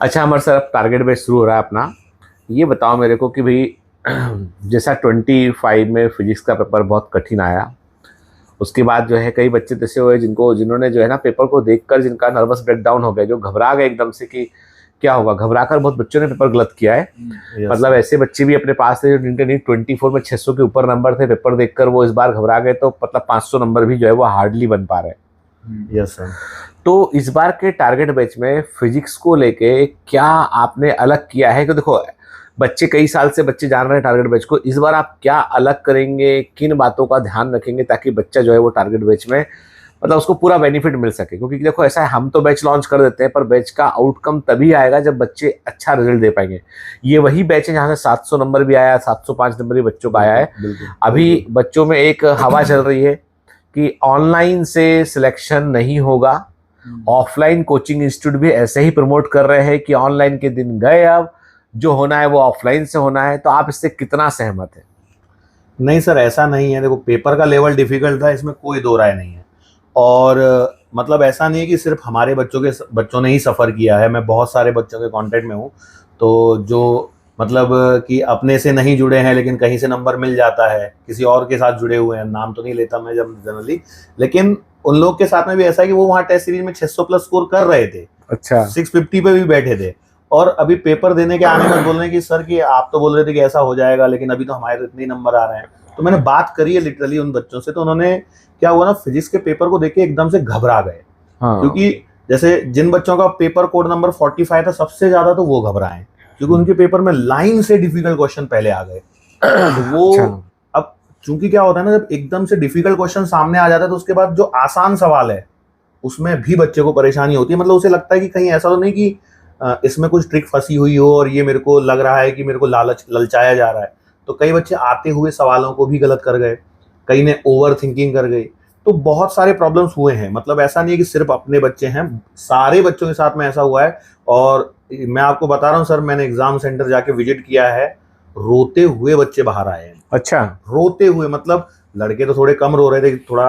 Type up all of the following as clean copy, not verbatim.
अच्छा अमर सर, अब target base शुरू हो रहा है अपना। ये बताओ मेरे को कि भाई जैसा 25 में फिजिक्स का पेपर बहुत कठिन आया, उसके बाद जो है कई बच्चे तो ऐसे हुए जिन्होंने जो है ना पेपर को देखकर जिनका नर्वस ब्रेकडाउन हो गया, जो घबरा गए एकदम से कि क्या होगा। घबरा कर बहुत बच्चों ने पेपर गलत किया है। यस मतलब ऐसे बच्चे भी अपने पास थे जिनके नीट 24 में 600 के ऊपर नंबर थे, पेपर देखकर वो इस बार घबरा गए, तो मतलब 500 नंबर भी जो है वो हार्डली बन पा रहे हैं। Yes sir. तो इस बार के टारगेट बैच में फिजिक्स को लेके क्या आपने अलग किया है? कि देखो बच्चे कई साल से बच्चे जान रहे हैं टारगेट बैच को, इस बार आप क्या अलग करेंगे, किन बातों का ध्यान रखेंगे ताकि बच्चा जो है वो टारगेट बैच में मतलब उसको पूरा बेनिफिट मिल सके? क्योंकि देखो ऐसा है, हम तो बैच लॉन्च कर देते हैं पर बैच का आउटकम तभी आएगा जब बच्चे अच्छा रिजल्ट दे पाएंगे। ये वही बैच है जहाँ से 700 नंबर भी आया, 705 नंबर भी बच्चों का आया है। बिल्कुल अभी बच्चों में एक हवा चल रही है कि ऑनलाइन से सिलेक्शन नहीं होगा, ऑफलाइन कोचिंग इंस्टीट्यूट भी ऐसे ही प्रमोट कर रहे हैं कि ऑनलाइन के दिन गए, अब जो होना है वो ऑफलाइन से होना है। तो आप इससे कितना सहमत हैं? नहीं सर, ऐसा नहीं है। देखो, पेपर का लेवल डिफिकल्ट था, इसमें कोई दो राय नहीं है। और मतलब ऐसा नहीं है कि सिर्फ हमारे बच्चों ने ही सफ़र किया है। मैं बहुत सारे बच्चों के कांटेक्ट में हूँ, तो जो मतलब कि अपने से नहीं जुड़े हैं लेकिन कहीं से नंबर मिल जाता है, किसी और के साथ जुड़े हुए हैं, नाम तो नहीं लेता मैं जब जनरली, लेकिन उन लोग के साथ में भी ऐसा है कि वो वहाँ टेस्ट सीरीज में 600 प्लस स्कोर कर रहे थे, अच्छा 650 पे भी बैठे थे, और अभी पेपर देने के आने में बोल रहे हैं कि सर कि आप तो बोल रहे थे कि ऐसा हो जाएगा, लेकिन अभी तो हमारे तो इतने ही नंबर आ रहे हैं। तो मैंने बात करी है लिटरली उन बच्चों से, तो उन्होंने क्या हुआ ना, फिजिक्स के पेपर को देख के एकदम से घबरा गए। हाँ क्योंकि जैसे जिन बच्चों का पेपर कोड नंबर 45 था, सबसे ज्यादा तो वो घबराए, क्योंकि उनके पेपर में लाइन से डिफिकल्ट क्वेश्चन पहले आ गए। तो वो अच्छा अब चूंकि क्या होता है ना, जब एकदम से डिफिकल्ट क्वेश्चन सामने आ जाता है तो उसके बाद जो आसान सवाल है उसमें भी बच्चे को परेशानी होती है। मतलब उसे लगता है कि कहीं ऐसा तो नहीं कि इसमें कुछ ट्रिक फंसी हुई हो और ये मेरे को लग रहा है कि मेरे को ललचाया जा रहा है। तो कई बच्चे आते हुए सवालों को भी गलत कर गए, कई ने ओवर थिंकिंग कर गई। तो बहुत सारे प्रॉब्लम्स हुए हैं। मतलब ऐसा नहीं है कि सिर्फ अपने बच्चे हैं, सारे बच्चों के साथ में ऐसा हुआ है। और मैं आपको बता रहा हूँ सर, मैंने एग्जाम सेंटर जाके विजिट किया है, रोते हुए बच्चे बाहर आए हैं। अच्छा रोते हुए, मतलब लड़के तो थोड़े कम रो रहे थे, थोड़ा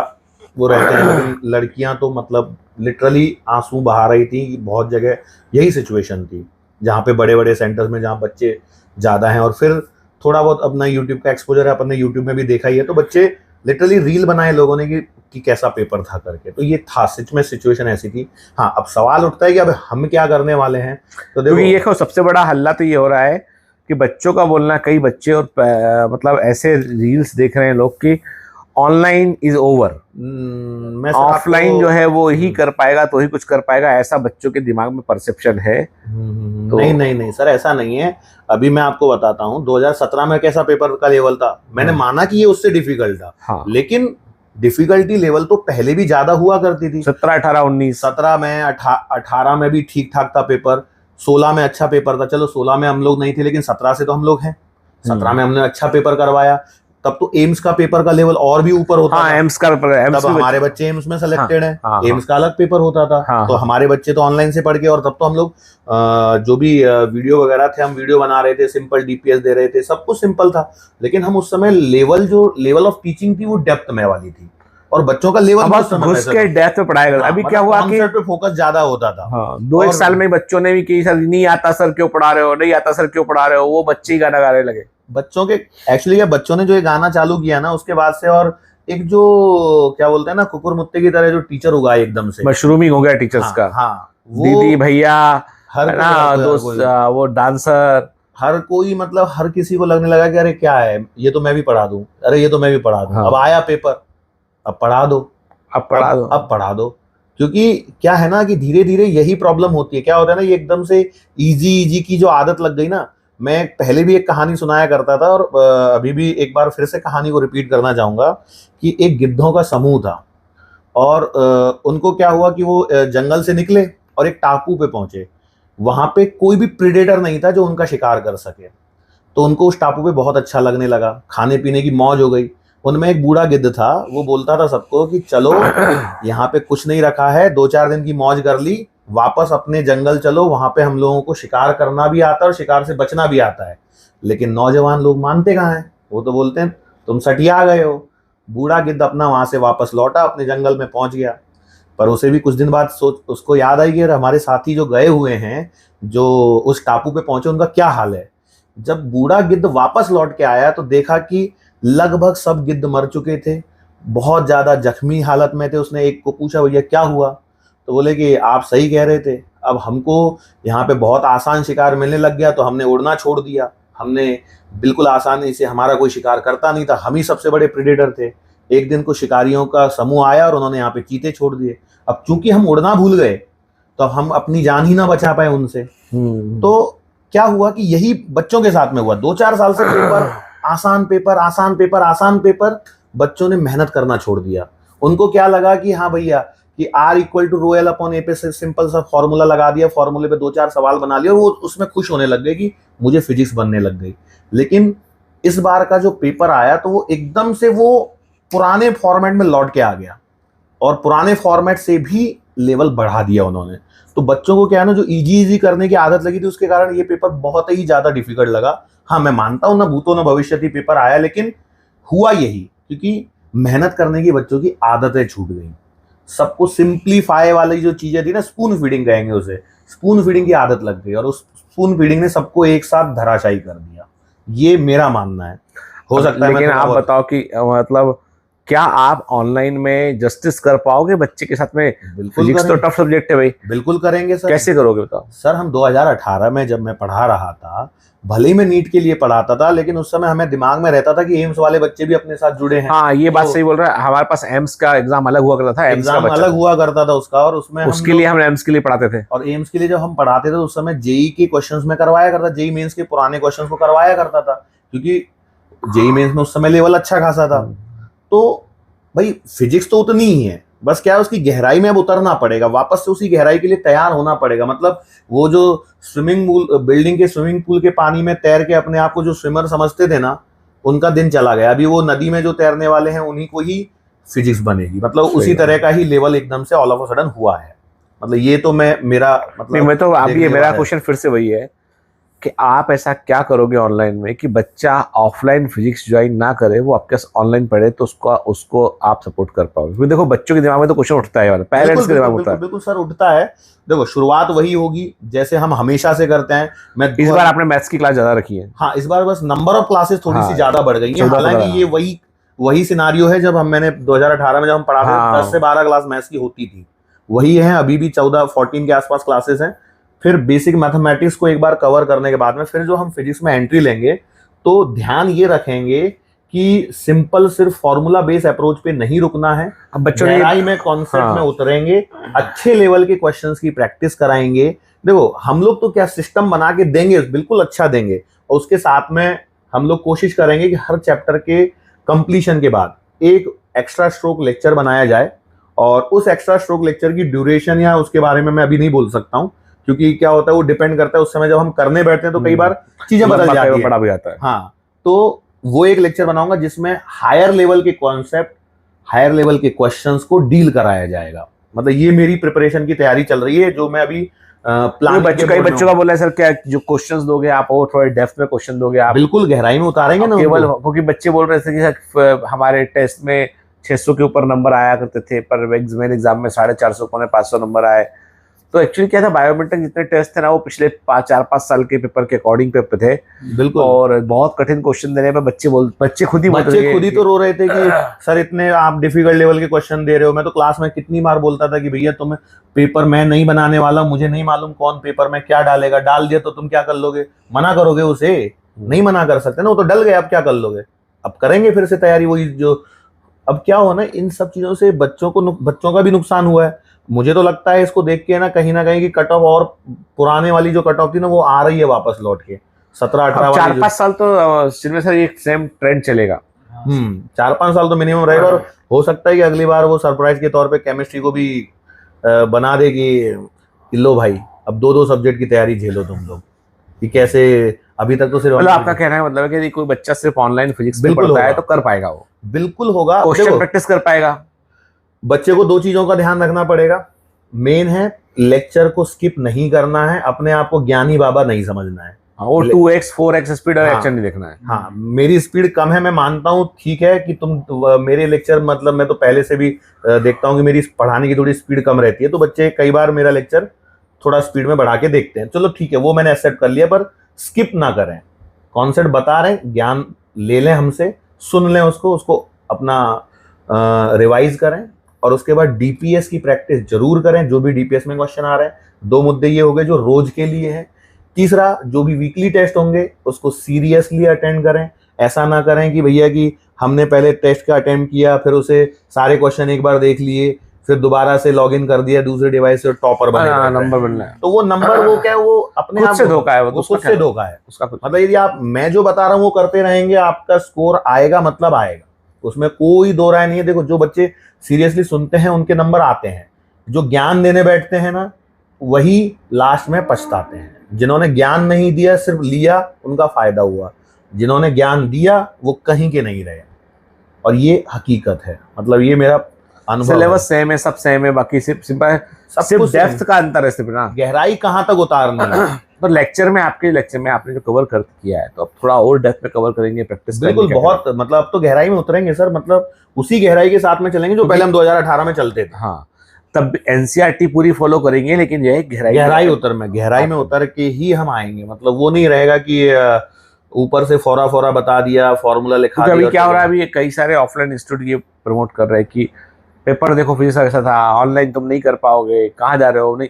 वो रहते हैं, लेकिन लड़कियां तो मतलब लिटरली आंसू बहा रही थी। बहुत जगह यही सिचुएशन थी जहाँ पे बड़े बड़े सेंटर्स में जहाँ बच्चे ज़्यादा हैं। और फिर थोड़ा बहुत अपना यूट्यूब का एक्सपोजर है, अपन ने यूट्यूब में भी देखा ही है, तो बच्चे लिटरली रील बनाए लोगों ने कि कैसा पेपर था करके। तो ये था, सच में सिचुएशन ऐसी थी। हाँ, अब सवाल उठता है कि अब हम क्या करने वाले हैं। तो क्योंकि ये देखो, सबसे बड़ा हल्ला तो ये हो रहा है कि बच्चों का बोलना, कई बच्चे और मतलब ऐसे रील्स देख रहे हैं लोग कि ऑनलाइन इज ओवर, मैं सर ऑफलाइन जो आपको है वो ही कर पाएगा तो ही कुछ कर पाएगा, ऐसा बच्चों के दिमाग में परसेप्शन है। तो नहीं नहीं नहीं सर, ऐसा नहीं है। अभी मैं आपको बताता हूँ 2017 में कैसा पेपर का लेवल था। मैंने हाँ माना कि ये उससे डिफिकल्ट था, हाँ, लेकिन डिफिकल्टी लेवल तो पहले भी ज्यादा हुआ करती थी। 17 18 19। 17 में 18 में भी ठीक ठाक था पेपर, 16 में अच्छा पेपर था। चलो 16 में हम लोग नहीं थे, लेकिन 17 से तो हम लोग हैं। 17 में हमने अच्छा पेपर करवाया। तब तो एम्स का पेपर का लेवल और भी ऊपर होता हाँ था। एम्स का एम्स तब भी हमारे बच्चे एम्स में हाँ सेलेक्टेड हैं, हाँ हाँ एम्स का अलग पेपर होता था। हाँ तो हाँ हमारे बच्चे तो ऑनलाइन से पढ़ के, और तब तो हम लोग जो भी वीडियो वगैरह थे, हम वीडियो बना रहे थे, सिंपल डीपीएस दे रहे थे, सब कुछ सिंपल था। लेकिन हम उस समय लेवल ऑफ टीचिंग थी वो डेप्थ में वाली थी, और बच्चों का लेवल अब भी आप उस समय घुस वैसा के था। डेथ में पढ़ाएगा। हाँ, अभी क्या मतलब हुआ कि कॉन्सेप्ट पे फोकस ज्यादा होता था। हाँ 2 1 और साल में बच्चों ने भी कि सर नहीं आता सर क्यों पढ़ा रहे हो, नहीं आता सर क्यों पढ़ा रहे हो, वो बच्चे ही गाना गाने लगे। बच्चों के एक्चुअली क्या, बच्चों ने जो ये गाना चालू किया ना, उसके बाद से, और एक जो क्या बोलते हैं ना, कुकुर मुत्ते की तरह जो टीचर उगाए एकदम से। मशरूमिंग हो गया टीचर्स हाँ का। हाँ, दीदी वो भैया, हर है कोई हर ना, कोई हर दोस्त कोई वो डांसर। हर कोई, मतलब हर किसी को लगने लगा कि अरे क्या है, ये तो मैं भी पढ़ा दूं, अरे ये तो मैं भी पढ़ा दूं। अब हाँ आया पेपर, अब पढ़ा दो, अब पढ़ा दो। अब पढ़ा दो। क्योंकि क्या है ना कि धीरे धीरे यही प्रॉब्लम होती है। क्या होता है ना, ये एकदम से इजी इजी की जो आदत लग गई ना। मैं पहले भी एक कहानी सुनाया करता था, और अभी भी एक बार फिर से कहानी को रिपीट करना चाहूंगा, कि एक गिद्धों का समूह था, और उनको क्या हुआ कि वो जंगल से निकले और एक टापू पे पहुंचे। वहां पे कोई भी प्रेडेटर नहीं था जो उनका शिकार कर सके। तो उनको उस टापू पे बहुत अच्छा लगने लगा, खाने पीने की मौज हो गई। उनमें एक बूढ़ा गिद्ध था, वो बोलता था सबको कि चलो, यहाँ पे कुछ नहीं रखा है, 2 4 दिन की मौज कर ली, वापस अपने जंगल चलो, वहां पे हम लोगों को शिकार करना भी आता है और शिकार से बचना भी आता है। लेकिन नौजवान लोग मानते कहाँ हैं, वो तो बोलते हैं तुम सटिया गए हो। बूढ़ा गिद्ध अपना वहां से वापस लौटा, अपने जंगल में पहुंच गया। पर उसे भी कुछ दिन बाद सोच उसको याद आई कि यार हमारे साथी जो गए हुए हैं, जो उस टापू पे पहुंचे, उनका क्या हाल है। जब बूढ़ा गिद्ध वापस लौट के आया तो देखा कि लगभग सब गिद्ध मर चुके थे, बहुत ज्यादा जख्मी हालत में थे। उसने एक को पूछा, भैया क्या हुआ? तो बोले कि आप सही कह रहे थे, अब हमको यहाँ पे बहुत आसान शिकार मिलने लग गया तो हमने उड़ना छोड़ दिया। हमने बिल्कुल आसानी से, हमारा कोई शिकार करता नहीं था, हम ही सबसे बड़े प्रेडेटर थे। एक दिन को शिकारियों का समूह आया और उन्होंने यहाँ पे चीते छोड़ दिए। अब चूंकि हम उड़ना भूल गए तो अब हम अपनी जान ही ना बचा पाए उनसे। तो क्या हुआ कि यही बच्चों के साथ में हुआ। 2-4 साल से पेपर आसान, पेपर आसान, पेपर आसान, पेपर, बच्चों ने मेहनत करना छोड़ दिया। उनको क्या लगा कि हाँ भैया कि R = ρl / a पे से सिंपल सा फॉर्मूला लगा दिया, फॉर्मूले पे 2-4 सवाल बना लिया और वो उसमें खुश होने लग गए कि मुझे फिजिक्स बनने लग गई। लेकिन इस बार का जो पेपर आया तो वो एकदम से वो पुराने फॉर्मेट में लौट के आ गया और पुराने फॉर्मेट से भी लेवल बढ़ा दिया उन्होंने। तो बच्चों को क्या है ना, जो इजी करने की आदत लगी थी, उसके कारण ये पेपर बहुत ही ज्यादा डिफिकल्ट लगा। हाँ, मैं मानता हूं ना भूतो ना भविष्यति पेपर आया, लेकिन हुआ यही क्योंकि मेहनत करने की बच्चों की आदतें छूट गई। सबको सिंप्लीफाई वाली जो चीजें थी ना, स्पून फीडिंग कहेंगे उसे, स्पून फीडिंग की आदत लग गई और उस स्पून फीडिंग ने सबको एक साथ धराशायी कर दिया। ये मेरा मानना है। हो सकता है, लेकिन आप बताओ कि मतलब क्या आप ऑनलाइन में जस्टिस कर पाओगे बच्चे के साथ में? फिजिक्स तो टफ सब्जेक्ट है भाई। बिल्कुल करेंगे सर। कैसे करोगे बताओ? सर हम 2018 में जब मैं पढ़ा रहा था, भले ही मैं नीट के लिए पढ़ाता था, लेकिन उस समय हमें दिमाग में रहता था कि एम्स वाले बच्चे भी अपने साथ जुड़े हैं। हाँ, ये बात सही बोल रहा है। हमारे पास एम्स का एग्जाम अलग हुआ करता था, एग्जाम अलग हुआ करता था उसका, और उसमें उसके लिए हम एम्स के लिए पढ़ाते थे। और एम्स के लिए जब हम पढ़ाते थे तो उस समय जेई के क्वेश्चंस में करवाया करता, जेई मेंस के पुराने क्वेश्चंस को करवाया करता था, क्योंकि जेई मेंस में उस समय लेवल अच्छा खासा था। तो भाई फिजिक्स तो उतनी ही है, बस क्या है उसकी गहराई में अब उतरना पड़ेगा, वापस से उसी गहराई के लिए तैयार होना पड़ेगा। मतलब वो जो स्विमिंग पूल, बिल्डिंग के स्विमिंग पूल के पानी में तैर के अपने आप को जो स्विमर समझते थे ना, उनका दिन चला गया। अभी वो नदी में जो तैरने वाले हैं उन्हीं को ही फिजिक्स बनेगी। मतलब उसी तरह का ही लेवल एकदम से ऑल ऑफ अ सडन हुआ है। मतलब ये तो मेरा मतलब मैं तो अभी ये मेरा क्वेश्चन फिर से वही है कि आप ऐसा क्या करोगे ऑनलाइन में कि बच्चा ऑफलाइन फिजिक्स ज्वाइन ना करे, वो आपके साथ ऑनलाइन पढ़े, तो उसको आप सपोर्ट कर पाओगे? क्योंकि देखो बच्चों के दिमाग में तो क्वेश्चन उठता है, पेरेंट्स के दिमाग में उठता है। बिल्कुल सर उठता है। देखो शुरुआत वही होगी जैसे हम हमेशा से करते हैं। मैं इस बार आपने मैथ्स की क्लास ज्यादा रखी है। हाँ, इस बार बस नंबर ऑफ क्लासेस थोड़ी सी ज्यादा बढ़ गई है। हालांकि ये वही सिनारियो है जब मैंने 2018 में जब हम पढ़ाते थे 10 से 12 क्लास मैथ्स की होती थी, वही है। अभी भी 14-14 के आसपास क्लासेस हैं। फिर बेसिक मैथमेटिक्स को एक बार कवर करने के बाद में फिर जो हम फिजिक्स में एंट्री लेंगे तो ध्यान ये रखेंगे कि सिंपल सिर्फ फॉर्मूला बेस अप्रोच पे नहीं रुकना है। अब बच्चों गहराई में कॉन्सेप्ट में उतरेंगे, अच्छे लेवल के क्वेश्चंस की प्रैक्टिस कराएंगे। देखो हम लोग तो क्या सिस्टम बना के देंगे, बिल्कुल अच्छा देंगे, और उसके साथ में हम लोग कोशिश करेंगे कि हर चैप्टर के कंप्लीशन के बाद एक एक्स्ट्रा स्ट्रोक लेक्चर बनाया जाए। और उस एक्स्ट्रा स्ट्रोक लेक्चर की ड्यूरेशन या उसके बारे में मैं अभी नहीं बोल सकता हूँ, क्योंकि क्या होता है वो डिपेंड करता है उस समय जब हम करने बैठते हैं तो कई बार चीजें बदल जाती हैं, बड़ा भी जाता है। हाँ, तो वो एक लेक्चर बनाऊंगा जिसमें हायर लेवल के कॉन्सेप्ट, हायर लेवल के क्वेश्चंस को डील कराया जाएगा। मतलब ये मेरी प्रिपरेशन की तैयारी चल रही है, जो मैं अभी प्लान कई बच्चों का बोला है सर, क्या जो क्वेश्चंस दोगे आप वो थोड़े डेप्थ में क्वेश्चन दोगे आप? बिल्कुल गहराई में उतारेंगे ना केवल, क्योंकि बच्चे बोल रहे थे कि हमारे टेस्ट में 600 के ऊपर नंबर आया करते थे, पर मेन एग्जाम में 450 500 नंबर आए। तो एक्चुअली क्या था, बायोमेट्रिक जितने टेस्ट थे ना वो पिछले 4-5 साल के पेपर के अकॉर्डिंग पेपर थे। बिल्कुल, और बहुत कठिन क्वेश्चन देने पे बच्चे खुद ही तो रो रहे थे कि सर इतने आप डिफिकल्ट लेवल के क्वेश्चन दे रहे हो। मैं तो क्लास में कितनी बार बोलता था कि भैया तुम पेपर मैं नहीं बनाने वाला, मुझे नहीं मालूम कौन पेपर में क्या डालेगा, डाल दिया तो तुम क्या कर लोगे? मना करोगे उसे? नहीं मना कर सकते ना, वो तो डल गए, अब क्या कर लोगे? अब करेंगे फिर से तैयारी वही जो। अब क्या हुआ ना, इन सब चीजों से बच्चों का भी नुकसान हुआ है। मुझे तो लगता है इसको देख के ना कहीं कि कट ऑफ और पुराने वाली जो कट ऑफ थी ना वो आ रही है वापस लौट के 17-18 वाली। 4-5 साल तो सर ये सेम ट्रेंड चलेगा। 4-5 साल तो मिनिमम रहेगा। और हो सकता है कि अगली बार वो सरप्राइज के तौर पे केमिस्ट्री को भी बना देगी, लो भाई अब 2-2 सब्जेक्ट की तैयारी झेलो तुम लोग, कि कैसे। अभी तक तो सिर्फ मतलब आपका कहना है मतलब है कि कोई बच्चा सिर्फ ऑनलाइन फिजिक्स में पढ़ता है तो कर पाएगा, वो बिल्कुल होगा, क्वेश्चन प्रैक्टिस कर पाएगा। बच्चे को 2 चीजों का ध्यान रखना पड़ेगा। मेन है लेक्चर को स्किप नहीं करना है, अपने आप को ज्ञानी बाबा नहीं समझना है। हाँ, वो 2x 4x स्पीड हाँ, एक्शन नहीं देखना है। हाँ, मेरी स्पीड कम है, मैं मानता हूँ, ठीक है कि तुम मेरे लेक्चर, मतलब मैं तो पहले से भी देखता हूँ कि मेरी पढ़ाने की थोड़ी स्पीड कम रहती है, तो बच्चे कई बार मेरा लेक्चर थोड़ा स्पीड में बढ़ा के देखते हैं, चलो ठीक है, वो मैंने एक्सेप्ट कर लिया, पर स्किप ना करें। कॉन्सेप्ट बता रहे हैं, ज्ञान ले लें हमसे, सुन लें उसको अपना रिवाइज करें, और उसके बाद डीपीएस की प्रैक्टिस जरूर करें, जो भी डीपीएस में क्वेश्चन आ रहे हैं। 2 मुद्दे ये हो गए जो रोज के लिए हैं। तीसरा, जो भी वीकली टेस्ट होंगे उसको सीरियसली अटेंड करें। ऐसा ना करें कि भैया कि हमने पहले टेस्ट का अटेम्प्ट किया, फिर उसे सारे क्वेश्चन एक बार देख लिए, फिर दोबारा से लॉगिन कर दिया दूसरे डिवाइस से, टॉपर बने बैठ रहे हैं। नंबर बनना है, तो वो नंबर, वो क्या है, वो अपने खुद आप से धोखा है, वो खुद से धोखा है। उसका कुछ मतलब यदि आप, मैं जो बता रहा हूँ वो करते रहेंगे, आपका स्कोर आएगा, मतलब आएगा, उसमें कोई दो राय नहीं है। देखो, जो बच्चे सीरियसली सुनते हैं उनके नंबर आते हैं, जो ज्ञान देने बैठते हैं ना, वही लास्ट में पछताते हैं। जिन्होंने ज्ञान नहीं दिया, सिर्फ लिया, उनका फायदा हुआ। जिन्होंने ज्ञान दिया वो कहीं के नहीं रहे, और ये हकीकत है। मतलब ये मेरा अनुभव है। सिलेबस सेम है, सब सेम है, बाकी सिर्फ सिर्फ कुछ डेप्थ का अंतर है सिर्फ ना, गहराई कहाँ तक उतारनी है। तो लेक्चर में, आपके लेक्चर में आपने जो कवर कर किया है, तो अब थोड़ा और डेप्थ में कवर करेंगे, प्रैक्टिस बिल्कुल, बहुत, मतलब अब तो गहराई में उतरेंगे सर, मतलब उसी गहराई के साथ में चलेंगे जो पहले हम 2018 में चलते थे। हाँ, तब एनसीईआरटी पूरी फॉलो करेंगे, लेकिन यह गहराई में उतर के ही हम आएंगे। मतलब वो नहीं रहेगा कि ऊपर से फोरा बता दिया, फॉर्मूला लिखा दिया। अभी क्या हो रहा है, अभी कई सारे ऑफलाइन इंस्टीट्यूट ये प्रमोट कर रहे हैं कि पेपर देखो फिजिक्स का कैसा था, ऑनलाइन तुम नहीं कर पाओगे, कहाँ जा रहे हो, नहीं।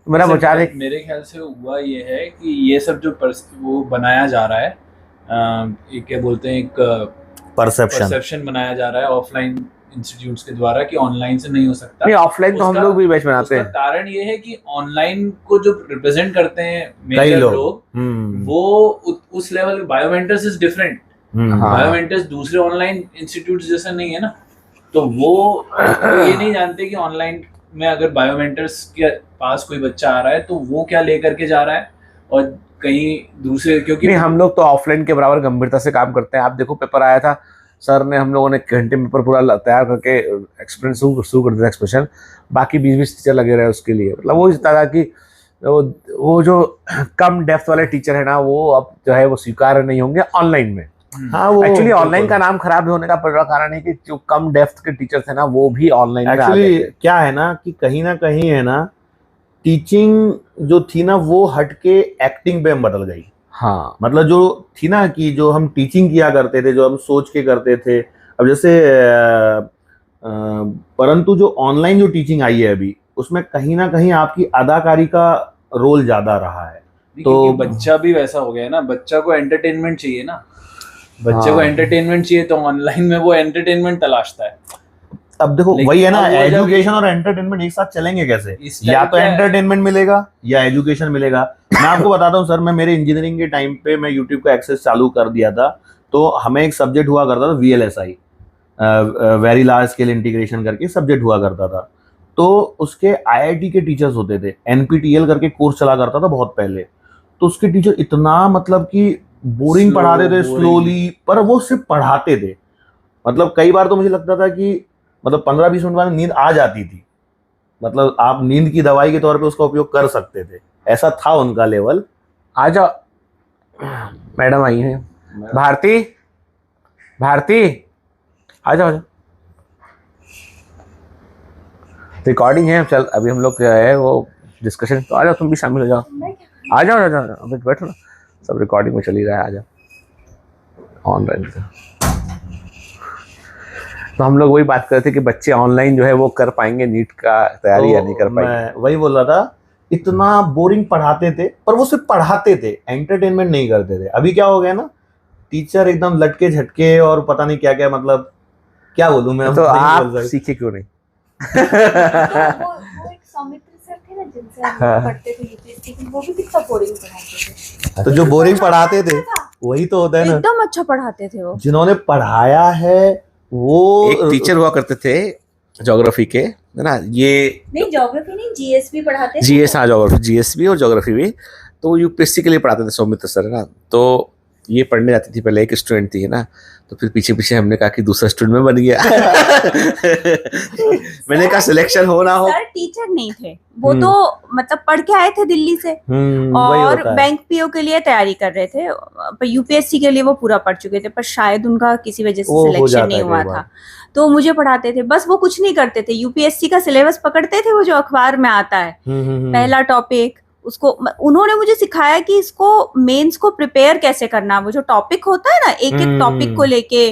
तो मेरा विचार है, मेरे ख्याल से हुआ ये है कि ये सब जो वो बनाया जा रहा है, ये क्या बोलते हैं, एक परसेप्शन बनाया जा रहा है ऑफलाइन इंस्टीट्यूट्स के द्वारा कि ऑनलाइन से नहीं हो सकता। नहीं, ऑफलाइन तो हम लोग भी बैच बनाते हैं। कारण ये है कि ऑनलाइन को जो रिप्रेजेंट करते हैं मेजर लोग, वो उस level, Biomentors is different. Biomentors दूसरे ऑनलाइन इंस्टीट्यूट्स जैसा नहीं है ना, तो वो ये नहीं जानते कि ऑनलाइन में अगर बायोमेंटर्स के पास कोई बच्चा आ रहा है तो वो क्या लेकर के जा रहा है, और कहीं दूसरे, क्योंकि नहीं, हम लोग तो ऑफलाइन के बराबर गंभीरता से काम करते हैं। आप देखो, पेपर आया था, सर ने, हम लोगों ने घंटे में पेपर पूरा तैयार करके एक्सपीरियंस शुरू कर दिया एक्सप्रेशन, बाकी 20-20 टीचर लगे रहे उसके लिए। मतलब वो इतना था कि वो जो कम डेप्थ वाले टीचर है ना, वो अब जो है वो स्वीकार नहीं होंगे ऑनलाइन में। हाँ, वो एक्चुअली ऑनलाइन का नाम खराब होने का बड़ा कारण है कि जो कम डेप्थ के टीचर थे ना, वो भी ऑनलाइन में आ गए। एक्चुअली क्या है ना कि कहीं ना कहीं है ना, टीचिंग जो थी ना वो हट के एक्टिंग पे बदल गई। हाँ, मतलब जो थी ना कि जो हम टीचिंग किया करते थे, जो हम सोच के करते थे, अब जैसे परंतु जो ऑनलाइन जो टीचिंग आई है अभी, उसमें कहीं ना कहीं आपकी अदाकारी का रोल ज्यादा रहा है। तो बच्चा भी वैसा हो गया ना, बच्चा को एंटरटेनमेंट चाहिए ना, बच्चे को एंटरटेनमेंट चाहिए, तो ऑनलाइन में वो एंटरटेनमेंट तलाशता है। अब देखो, वही है ना, एजुकेशन और एंटरटेनमेंट एक साथ चलेंगे कैसे? या तो एंटरटेनमेंट मिलेगा या एजुकेशन मिलेगा। मैं आपको बताता हूँ सर, मैं मेरे इंजीनियरिंग के टाइम पे मैं यूट्यूब का एक्सेस चालू कर दिया था, तो हमें एक सब्जेक्ट हुआ करता था VLSI, very large scale integration करके सब्जेक्ट हुआ करता था। तो उसके IIT के टीचर्स होते थे, NPTEL करके कोर्स चला करता था बहुत पहले। तो उसके टीचर इतना, मतलब कि बोरिंग पढ़ाते थे, स्लोली, पर वो सिर्फ पढ़ाते थे। मतलब कई बार तो मुझे लगता था कि मतलब 15-20 मिनट बाद नींद आ जाती थी। मतलब आप नींद की दवाई के तौर पे उसका उपयोग कर सकते थे, ऐसा था उनका लेवल। आ जाओ, मैडम आई हैं, भारती, आ जाओ। रिकॉर्डिंग है, चल अभी हम लोग है वो डिस्कशन, तो आ जाओ, तुम भी शामिल हो जाओ। आ जाओ, अभी बैठो ना, सब रिकॉर्डिंग में चल ही रहा है, आ जाओ ऑनलाइन का। तो हम लोग वही बात कर रहे थे कि बच्चे ऑनलाइन जो है वो कर पाएंगे नीट का तैयारी या नहीं कर पाएंगे। मैं वही बोल रहा था, इतना बोरिंग पढ़ाते थे, पर वो सिर्फ पढ़ाते थे, एंटरटेनमेंट नहीं करते थे। अभी क्या हो गया ना, टीचर एकदम लटके झटके और पता नहीं क्या क्या, मतलब क्या बोलूं मैं। तो आप सीखे क्यों नहीं? वो एक सौमित्र सर थे ना, जिनसे हम पढ़ते थे यूपीएससी, वो भी कितना बोरिंग पढ़ाते थे। तो जो बोरिंग पढ़ाते थे वही तो होता है ना, एकदम अच्छा पढ़ाते थे वो। जिन्होंने पढ़ाया है वो। एक टीचर हुआ करते थे ज्योग्राफी के, है ना, ये नहीं, ज्योग्राफी नहीं, जीएस भी पढ़ाते थे। जीएस, हाँ, ज्योग्राफी, जीएस भी और ज्योग्राफी भी। तो यूपीएससी के लिए पढ़ाते थे सौमित्र सर, है ना। तो ये पढ़ने जाती थी, पहले एक स्टूडेंट थी, है ना, तो फिर पीछे पीछे हमने कहा कि दूसरा स्टूडेंट में बन गया। मैंने कहा सिलेक्शन हो ना हो। सर टीचर नहीं थे वो, तो मतलब पढ़ के आए थे दिल्ली से वही और होता है। बैंक पीओ के लिए तैयारी कर रहे थे, पर यूपीएससी के लिए वो पूरा पढ़ चुके थे, पर शायद उनका किसी वजह से वो हो सिलेक्शन जाता नहीं है हुआ कई बार। था। तो मुझे पढ़ाते थे, बस वो कुछ नहीं करते थे, यूपीएससी का सिलेबस पकड़ते थे, वो जो अखबार में आता है पहला टॉपिक, उसको उन्होंने मुझे सिखाया कि इसको मेंस को प्रिपेयर कैसे करना। वो जो टॉपिक होता है ना, एक एक टॉपिक को लेके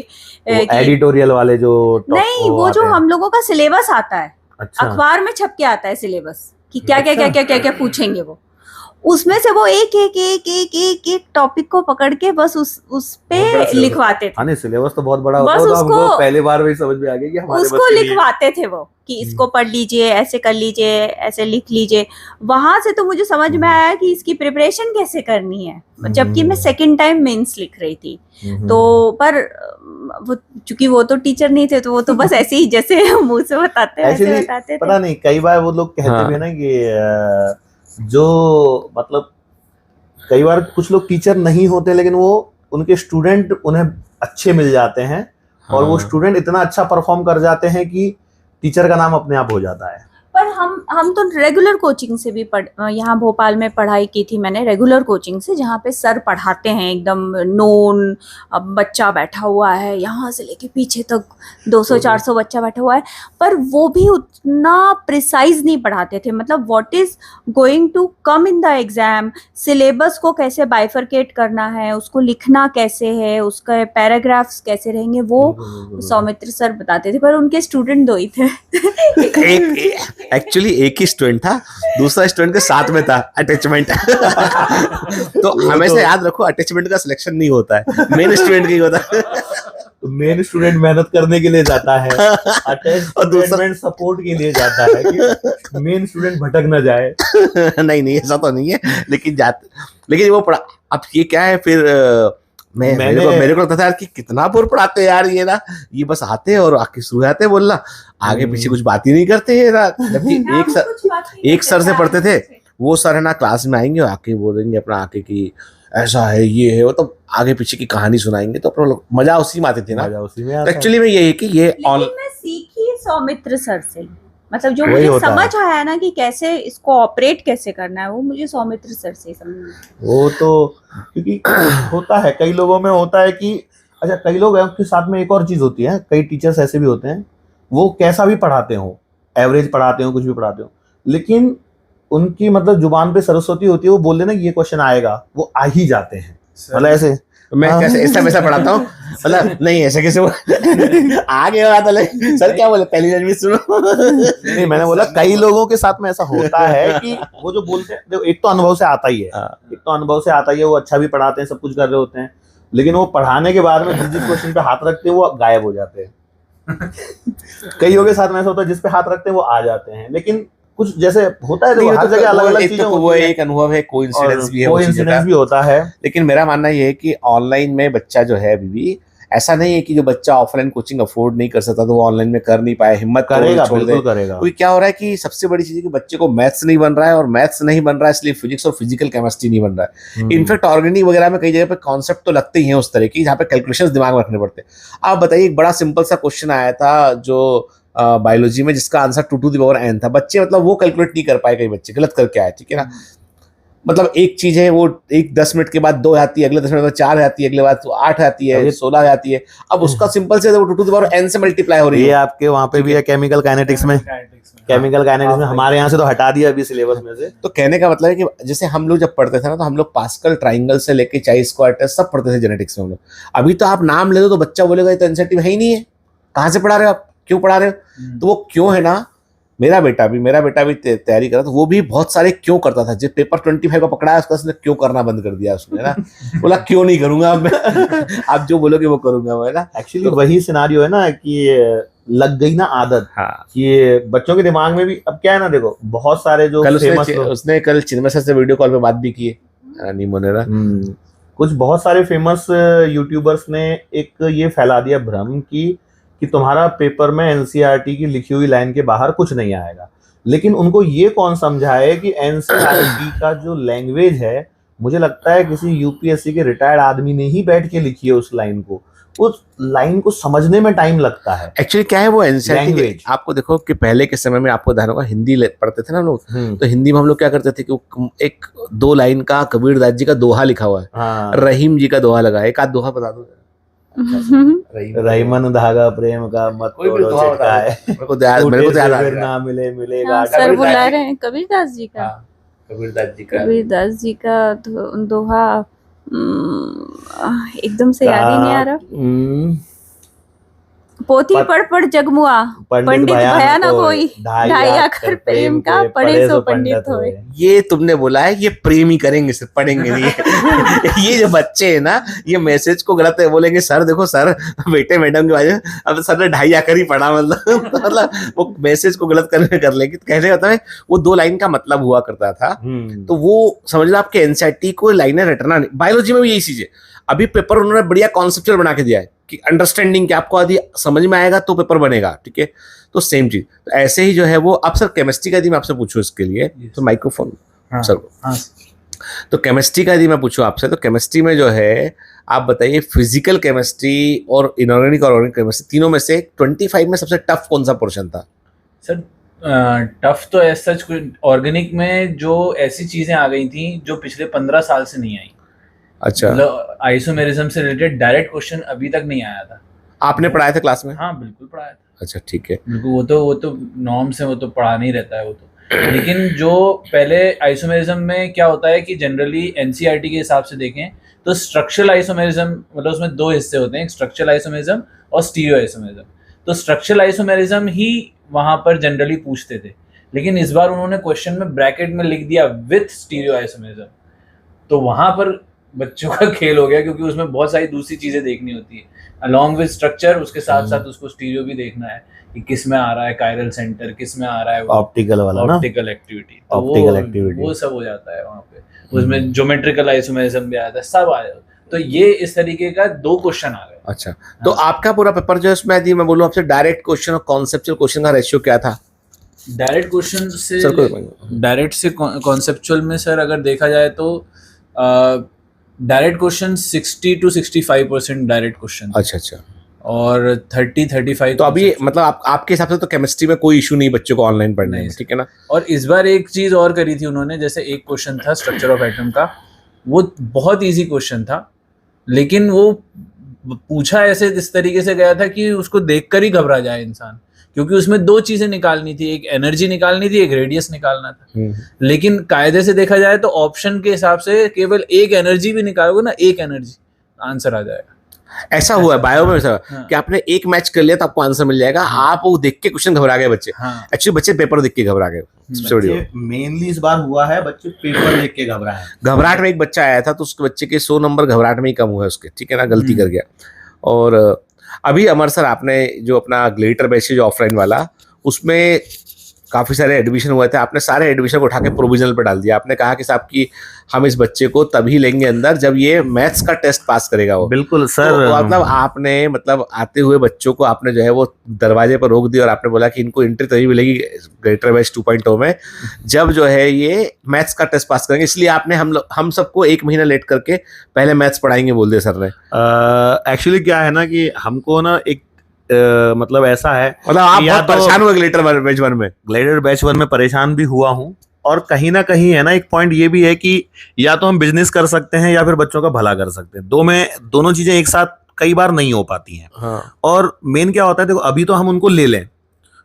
एडिटोरियल वाले जो नहीं, वो जो हम लोगों का सिलेबस आता है, अच्छा अखबार में छप के आता है सिलेबस कि क्या क्या क्या क्या क्या क्या पूछेंगे वो, उसमें से वो एक एक एक एक एक एक टॉपिक को पकड़ के बस उस पे लिखवाते थे। हाँ, सिलेबस तो बहुत बड़ा होता बस है, तो उसको- हमको पहले बार में ही समझ में आ गया कि हमारे उसको बस की नहीं है। लिखवाते थे वो कि इसको पढ़ लीजिए, ऐसे कर लीजिए, ऐसे लिख लीजिए। वहां से तो मुझे समझ में आया कि इसकी प्रिपरेशन कैसे करनी है, जबकि मैं सेकंड टाइम मेंस लिख रही थी। तो पर वो चूंकि वो तो टीचर नहीं थे, तो वो तो बस ऐसे ही जैसे मुंह से बताते वैसे Actually, बताते थे। पता नहीं, कई बार वो लोग कहते हाँ। भी है ना कि जो मतलब कई बार कुछ लोग टीचर नहीं होते, लेकिन वो उनके स्टूडेंट उन्हें अच्छे मिल जाते हैं, और वो हाँ। स्टूडेंट इतना अच्छा परफॉर्म कर जाते हैं कि टीचर का नाम अपने आप हो जाता है। पर हम तो रेगुलर कोचिंग से भी यहाँ भोपाल में पढ़ाई की थी मैंने, रेगुलर कोचिंग से, जहाँ पे सर पढ़ाते हैं एकदम नोन, अब बच्चा बैठा हुआ है यहाँ से लेके पीछे तक 200-400 बच्चा बैठा हुआ है, पर वो भी उतना प्रिसाइज नहीं पढ़ाते थे। मतलब what is going to come in the exam, syllabus को कैसे बाइफरकेट करना है, उसको लिखना कैसे है, उसका पैराग्राफ्स कैसे रहेंगे, वो सौमित्र सर बताते थे, पर उनके स्टूडेंट 2 ही थे। एक्चुअली एक ही स्टूडेंट था, दूसरा स्टूडेंट के साथ में था अटैचमेंट। तो हमेशा याद रखो, अटैचमेंट का सिलेक्शन नहीं होता है, मेन स्टूडेंट का ही होता है। मेन स्टूडेंट मेहनत करने के लिए जाता है, और दूसरा- अटैचमेंट सपोर्ट के लिए जाता है कि मेन स्टूडेंट भटक ना जाए। नहीं नहीं, ऐसा तो नहीं है, लेकिन वो पढ़ा। अब ये क्या है फिर, मेरे को लगता था यार कि कितना बोर पढ़ाते हैं यार ये ना, ये बस आते और आके शुरू आते बोलना, आगे पीछे कुछ बात ही नहीं करते हैं ना। जबकि एक सर से पढ़ते थे, वो सर है ना क्लास में आएंगे और आके बोलेंगे अपना आके कि ऐसा है ये है वो, तो आगे पीछे की कहानी सुनाएंगे, तो अपना मजा उसी में आती थी ना। उसी में आता है। एक्चुअली में ये है कि ये लेकिन मैं सीखी सौमित्र सर से, मतलब जो वही मुझे होता समझ आया ना कि कैसे इसको ऑपरेट कैसे करना है, वो मुझे सौमित्र सर से समझ में आया। वो तो क्योंकि होता है, कई लोगों में होता है कि अच्छा, कई लोग हैं उसके साथ में एक और चीज होती है, कई टीचर्स ऐसे भी होते हैं, वो कैसा भी पढ़ाते हो, एवरेज पढ़ाते हो, कुछ भी पढ़ाते हो, लेकिन उनकी मतलब जुबान पे सरस्वती होती है, वो बोल देना कि ये क्वेश्चन आएगा, वो आ ही जाते हैं। मतलब ऐसे मैं हाँ। कैसे ऐसा वैसा पढ़ाता हूँ, मतलब नहीं ऐसे कैसे आगे बात अलग। सर क्या बोले, पहली बार भी सुनो। नहीं, मैंने बोला कई लोगों के साथ में ऐसा होता है कि वो जो बोलते हैं, देखो, एक तो अनुभव से आता ही है, एक तो अनुभव से आता ही है, वो अच्छा भी पढ़ाते हैं, सब कुछ कर रहे होते हैं, लेकिन वो पढ़ाने के बाद में जिस क्वेश्चन पे हाथ रखते हैं वो गायब हो जाते हैं। कईयों के साथ में ऐसा होता है जिस पे हाथ रखते हैं वो आ जाते हैं, लेकिन कुछ जैसे होता है, देखो, हर जगह अलग अलग चीजें वो होती हैं, एक अनुभव है, कोइंसिडेंस भी है, वो चीज़ों का। कोइंसिडेंस भी होता है। लेकिन मेरा मानना ये है कि ऑनलाइन में बच्चा जो है अभी भी, ऐसा नहीं है कि जो बच्चा ऑफलाइन कोचिंग अफोर्ड नहीं कर सकता तो वो ऑनलाइन में कर नहीं पाया, हिम्मत करेगा, छोड़ दे। बिल्कुल करेगा। क्योंकि क्या हो रहा है कि सबसे बड़ी चीज है कि बच्चे को मैथ्स नहीं बन रहा है, और मैथ्स नहीं बन रहा है इसलिए फिजिक्स और फिजिकल केमिस्ट्री नहीं बन रहा है। इनफैक्ट ऑर्गेनिक वगैरह में कई जगह पे कॉन्सेप्ट तो लगते ही हैं उस तरह की, जहाँ पे कैलकुलेशंस दिमाग में रखने पड़ते हैं। आप बताइए, एक बड़ा सिंपल सा क्वेश्चन आया था जो बायोलॉजी में, जिसका answer 2 to the power n था, बच्चे मतलब वो कैलकुलेट नहीं कर पाए, कई बच्चे गलत करके आए, ठीक है ना। मतलब एक चीज है वो, एक 10 मिनट के बाद 2 आती है, अगले 10 मिनट बाद 4 आती है, अगले बाद 8 आती है, 16 आती है। अब उसका सिंपल से वो 2 to the power n से मल्टीप्लाई हो रही ये है। आपके वहाँ पे भी है केमिकल काइनेटिक्स में, केमिकल काइनेटिक्स में हमारे यहाँ से तो हटा दिया अभी सिलेबस में से। तो कहने का मतलब है कि जैसे हम लोग जब पढ़ते थे ना, तो हम लोग पास्कल ट्राइंगल से लेके चाई स्क्वायर टेस्ट सब पढ़ते थे जेनेटिक्स में हम लोग। अभी तो आप नाम ले दो तो बच्चा बोलेगा ये तो एनसीईआरटी में है ही नहीं है, कहाँ से पढ़ा रहे हो आप, क्यों पढ़ा रहे हो। तो वो क्यों है ना, मेरा बेटा भी तैयारी कर रहा था, वो भी बहुत सारे क्यों करता था। जब पेपर 25 का पकड़ा है उसका, उसने क्यों करना बंद कर दिया उसने, है ना। बोला क्यों नहीं करूंगा अब मैं, आप जो बोलोगे वो करूंगा मैं, है ना। एक्चुअली वही सिनारियो है ना कि लग गई ना आदत, हाँ, कि बच्चों के दिमाग में भी अब क्या है ना, देखो बहुत सारे जो कल फेमस उसने कल चिन्मय सर से वीडियो कॉल पे बात भी की है, नीमोनेरा। कुछ बहुत सारे फेमस यूट्यूबर्स ने एक ये फैला दिया भ्रम कि तुम्हारा पेपर में एनसीईआरटी की लिखी हुई लाइन के बाहर कुछ नहीं आएगा। लेकिन उनको ये कौन समझाए कि एनसीईआरटी का जो लैंग्वेज है मुझे लगता है किसी यूपीएससी के रिटायर्ड आदमी ने ही बैठ के लिखी है उस लाइन को। उस लाइन को समझने में टाइम लगता है। एक्चुअली क्या है वो एनसीईआरटी Language। आपको देखो कि पहले के समय में आपको ध्यान होगा हिंदी पढ़ते थे ना लोग, तो हिंदी में हम लोग क्या करते थे कि वो एक 2 लाइन का कबीरदास जी का दोहा लिखा हुआ है, हाँ। रहीम जी का दोहा लगा है, एक आध दोहा बता दो। रहीमन धागा प्रेम का मत कोई भी तोड़ो दोहा चिटका है, मेरे को तो याद आ फिर रहा ना है। मिले मिलेगा। हाँ, सर बुला रहे हैं कबीरदास जी का। हाँ, कबीरदास जी का कबीरदास जी का दोहा एकदम से याद ही नहीं आ रहा। पोथी पढ़ पढ़ जगमुआ, पंडित भया न कोई, ढाई अक्षर प्रेम का पढ़े सो पंडित होए। ये तुमने बोला है, ये प्रेम ही करेंगे, सिर्फ पढ़ेंगे नहीं। ये जो बच्चे हैं ना, ये मैसेज को गलत है बोलेंगे, सर देखो सर बेटे मैडम की वजह अब सर ने 2.5 आकर ही पढ़ा, मतलब वो मैसेज को गलत कर लेंगे। कहने का मतलब वो 2 लाइन का मतलब हुआ करता था, तो वो समझ लो आपके एनसीईआरटी को लाइनें रटना नहीं। बायोलॉजी में भी यही चीज है। अभी पेपर उन्होंने बढ़िया कॉन्सेप्चुअल बना के दिया है कि अंडरस्टैंडिंग कि आपको आदि समझ में आएगा तो पेपर बनेगा, ठीक है। तो सेम चीज, तो ऐसे ही जो है वो अब सर केमिस्ट्री का यदि मैं आपसे पूछूं इसके लिए तो माइक्रोफोन सर को, तो केमिस्ट्री का यदि मैं पूछूं आपसे, तो केमिस्ट्री में जो है आप बताइए फिजिकल केमिस्ट्री और इनऑर्गेनिक और ऑर्गेनिक केमिस्ट्री तीनों में से 25 में सबसे टफ कौन सा पोर्शन था? सर टफ तो एज सच ऑर्गेनिक में जो ऐसी चीजें आ गई थी जो पिछले 15 साल से नहीं आई। अच्छा, मतलब आइसोमेरिज्म से रिलेटेड डायरेक्ट क्वेश्चन अभी तक नहीं आया था। आपने पढ़ाया था क्लास में? हाँ बिल्कुल पढ़ाया था। अच्छा ठीक है, बिल्कुल, वो तो नॉर्म्स है, वो तो पढ़ाना ही रहता है वो तो। लेकिन जो पहले आइसोमेरिज्म में क्या होता है कि जनरली एनसीईआरटी के हिसाब से देखें तो स्ट्रक्चरल आइसोमेरिज्म, मतलब उसमें 2 हिस्से होते हैं, स्ट्रक्चरल आइसोमेरिज्म और स्टीरियो आइसोमेरिज्म। तो स्ट्रक्चरल आइसोमेरिज्म ही वहां पर जनरली पूछते थे, लेकिन इस बार उन्होंने क्वेश्चन में ब्रैकेट में लिख दिया विथ स्टीरियो आइसोमेरिज्म। तो वहां पर बच्चों का खेल हो गया, क्योंकि उसमें बहुत सारी दूसरी चीजें देखनी होती है अलॉन्ग विद स्ट्रक्चर, उसके साथ साथ उसको स्टीरियो भी देखना है कि किस में आ रहा है कायरल सेंटर, किस में आ रहा है ऑप्टिकल वाला ना, ऑप्टिकल एक्टिविटी, तो ऑप्टिकल एक्टिविटी वो सब हो जाता है वहाँ पे। उसमें ज्योमेट्रिकल आइसोमेरिज्म भी आता है, सब आ जाता है। तो ये इस तरीके का 2 क्वेश्चन आ गए। अच्छा, तो आपका पूरा पेपर जो है उसमें यदि मैं बोलूँ आपसे डायरेक्ट क्वेश्चन और कॉन्सेप्चुअल क्वेश्चन का रेशियो क्या था? डायरेक्ट क्वेश्चन से सर डायरेक्ट से कॉन्सेप्चुअल में सर अगर देखा जाए तो direct question 60 to 65% direct question. अच्छा, और 30-35। तो अभी मतलब आपके हिसाब से तो केमिस्ट्री में कोई इशू नहीं बच्चों को ऑनलाइन पढ़ने में, ठीक है ना? और इस बार एक चीज और करी थी उन्होंने, जैसे एक क्वेश्चन था स्ट्रक्चर ऑफ एटम का, वो बहुत इजी क्वेश्चन था, लेकिन वो पूछा ऐसे इस तरीके से गया था कि उसको देखकर ही घबरा जाए इंसान, क्योंकि उसमें 2 चीजें निकालनी थी, एक एनर्जी निकालनी थी, एक रेडियस निकालना था। लेकिन कायदे से देखा जाए तो ऑप्शन के हिसाब से केवल एक एनर्जी भी निकालोगे ना, एक एनर्जी आंसर आ जाएगा। ऐसा हुआ है बायो में कि आपने एक मैच कर लिया तो आपको आंसर मिल जाएगा। आप वो देख के क्वेश्चन घबरा गए बच्चे, एक्चुअली बच्चे पेपर देख के घबरा गए। मेनली इस बार हुआ है बच्चे पेपर देख के घबराए। घबराहट में एक बच्चा आया था तो उसके बच्चे के 100 नंबर घबराहट में ही कम हुए उसके, ठीक है ना, गलती कर गया। और अभी अमर सर आपने जो अपना ग्लेटर बैच जो ऑफलाइन वाला, उसमें काफ़ी सारे एडमिशन हुए थे, आपने सारे एडमिशन को उठा के प्रोविजनल पे डाल दिया। आपने कहा कि साहब कि हम इस बच्चे को तभी लेंगे अंदर जब ये मैथ्स का टेस्ट पास करेगा वो। बिल्कुल सर, तो मतलब आपने मतलब आते हुए बच्चों को आपने जो है वो दरवाजे पर रोक दिया और आपने बोला कि इनको एंट्री तभी मिलेगी ग्रेटर बैच 2.0 में जब जो है ये मैथ्स का टेस्ट पास करेंगे। इसलिए आपने हम सबको 1 महीना लेट करके पहले मैथ्स पढ़ाएंगे बोल दिया सर ने। एक्चुअली क्या है ना कि हमको ना एक मतलब ऐसा है, मतलब आप बहुत परेशान हुए ग्लेटर बैच 1 में। ग्लेटर बैच 1 में परेशान भी हुआ हूँ, और कहीं ना कहीं है ना एक पॉइंट ये भी है कि या तो हम बिजनेस कर सकते हैं या फिर बच्चों का भला कर सकते हैं। दोनों चीजें एक साथ कई बार नहीं हो पाती हैं। हाँ। और मेन क्या होता है, देखो अभी तो हम उनको ले लें,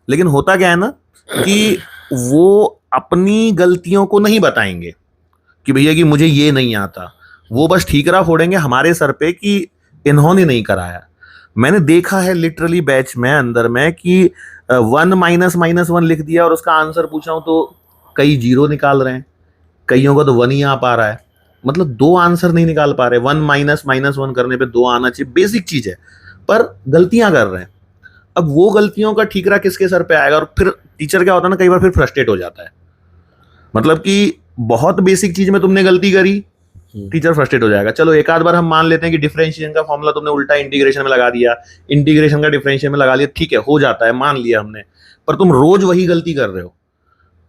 लेकिन होता क्या है ना कि वो अपनी गलतियों को नहीं बताएंगे कि भैया कि मुझे ये नहीं आता, वो बस ठीकरा फोड़ेंगे हमारे सर पे कि इन्होंने नहीं कराया। मैंने देखा है लिटरली बैच में अंदर में कि 1 -1 लिख दिया और उसका आंसर पूछा हूं तो कई 0 निकाल रहे हैं, कईयों का तो 1 ही आ पा रहा है, मतलब 2 आंसर नहीं निकाल पा रहे। 1 -1 करने पे 2 आना चाहिए, बेसिक चीज है, पर गलतियां कर रहे हैं। अब वो गलतियों का ठीकरा किसके सर पे आएगा? और फिर टीचर क्या होता है ना, कई बार फिर फ्रस्ट्रेट हो जाता है, मतलब कि बहुत बेसिक चीज में तुमने गलती करी, टीचर फ्रस्ट्रेट हो जाएगा। चलो एक आध बार हम मान लेते हैं कि डिफरेंशिएशन का फॉर्मूला तुमने उल्टा इंटीग्रेशन में लगा दिया, इंटीग्रेशन का डिफरेंशिएशन में लगा लिया, ठीक है, हो जाता है, मान लिया हमने, पर तुम रोज वही गलती कर रहे हो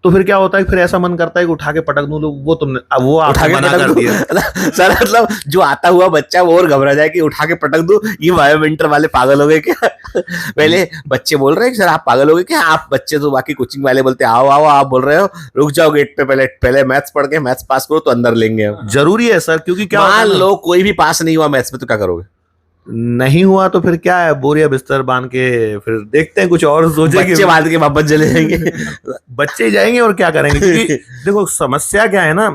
तो फिर क्या होता है, फिर ऐसा मन करता है कि उठा के पटक दूं, तो वो तुमने अब वो उठा आपने के मना पटक कर दूं। दिया। सर मतलब जो आता हुआ बच्चा वो और घबरा जाए कि उठा के पटक दूं, ये बायोमेंटर वाले पागल हो गए क्या? पहले बच्चे बोल रहे हैं कि सर आप पागल हो गए क्या? आप बच्चे तो बाकी कोचिंग वाले बोलते हैं आओ आओ, आप बोल रहे हो रुक जाओ गेट पे, पहले मैथ्स पढ़ के मैथ्स पास करो तो अंदर लेंगे हम। जरूरी है सर, क्योंकि क्या होता है मान ना, लो कोई भी पास नहीं हुआ मैथ्स में तो क्या करोगे? नहीं हुआ तो फिर क्या है, बोरिया बिस्तर बांध के फिर देखते हैं, कुछ और सोचेंगे। बच्चे बांध के वापस चले जाएंगे। बच्चे ही जाएंगे और क्या करेंगे, क्योंकि देखो समस्या क्या है ना,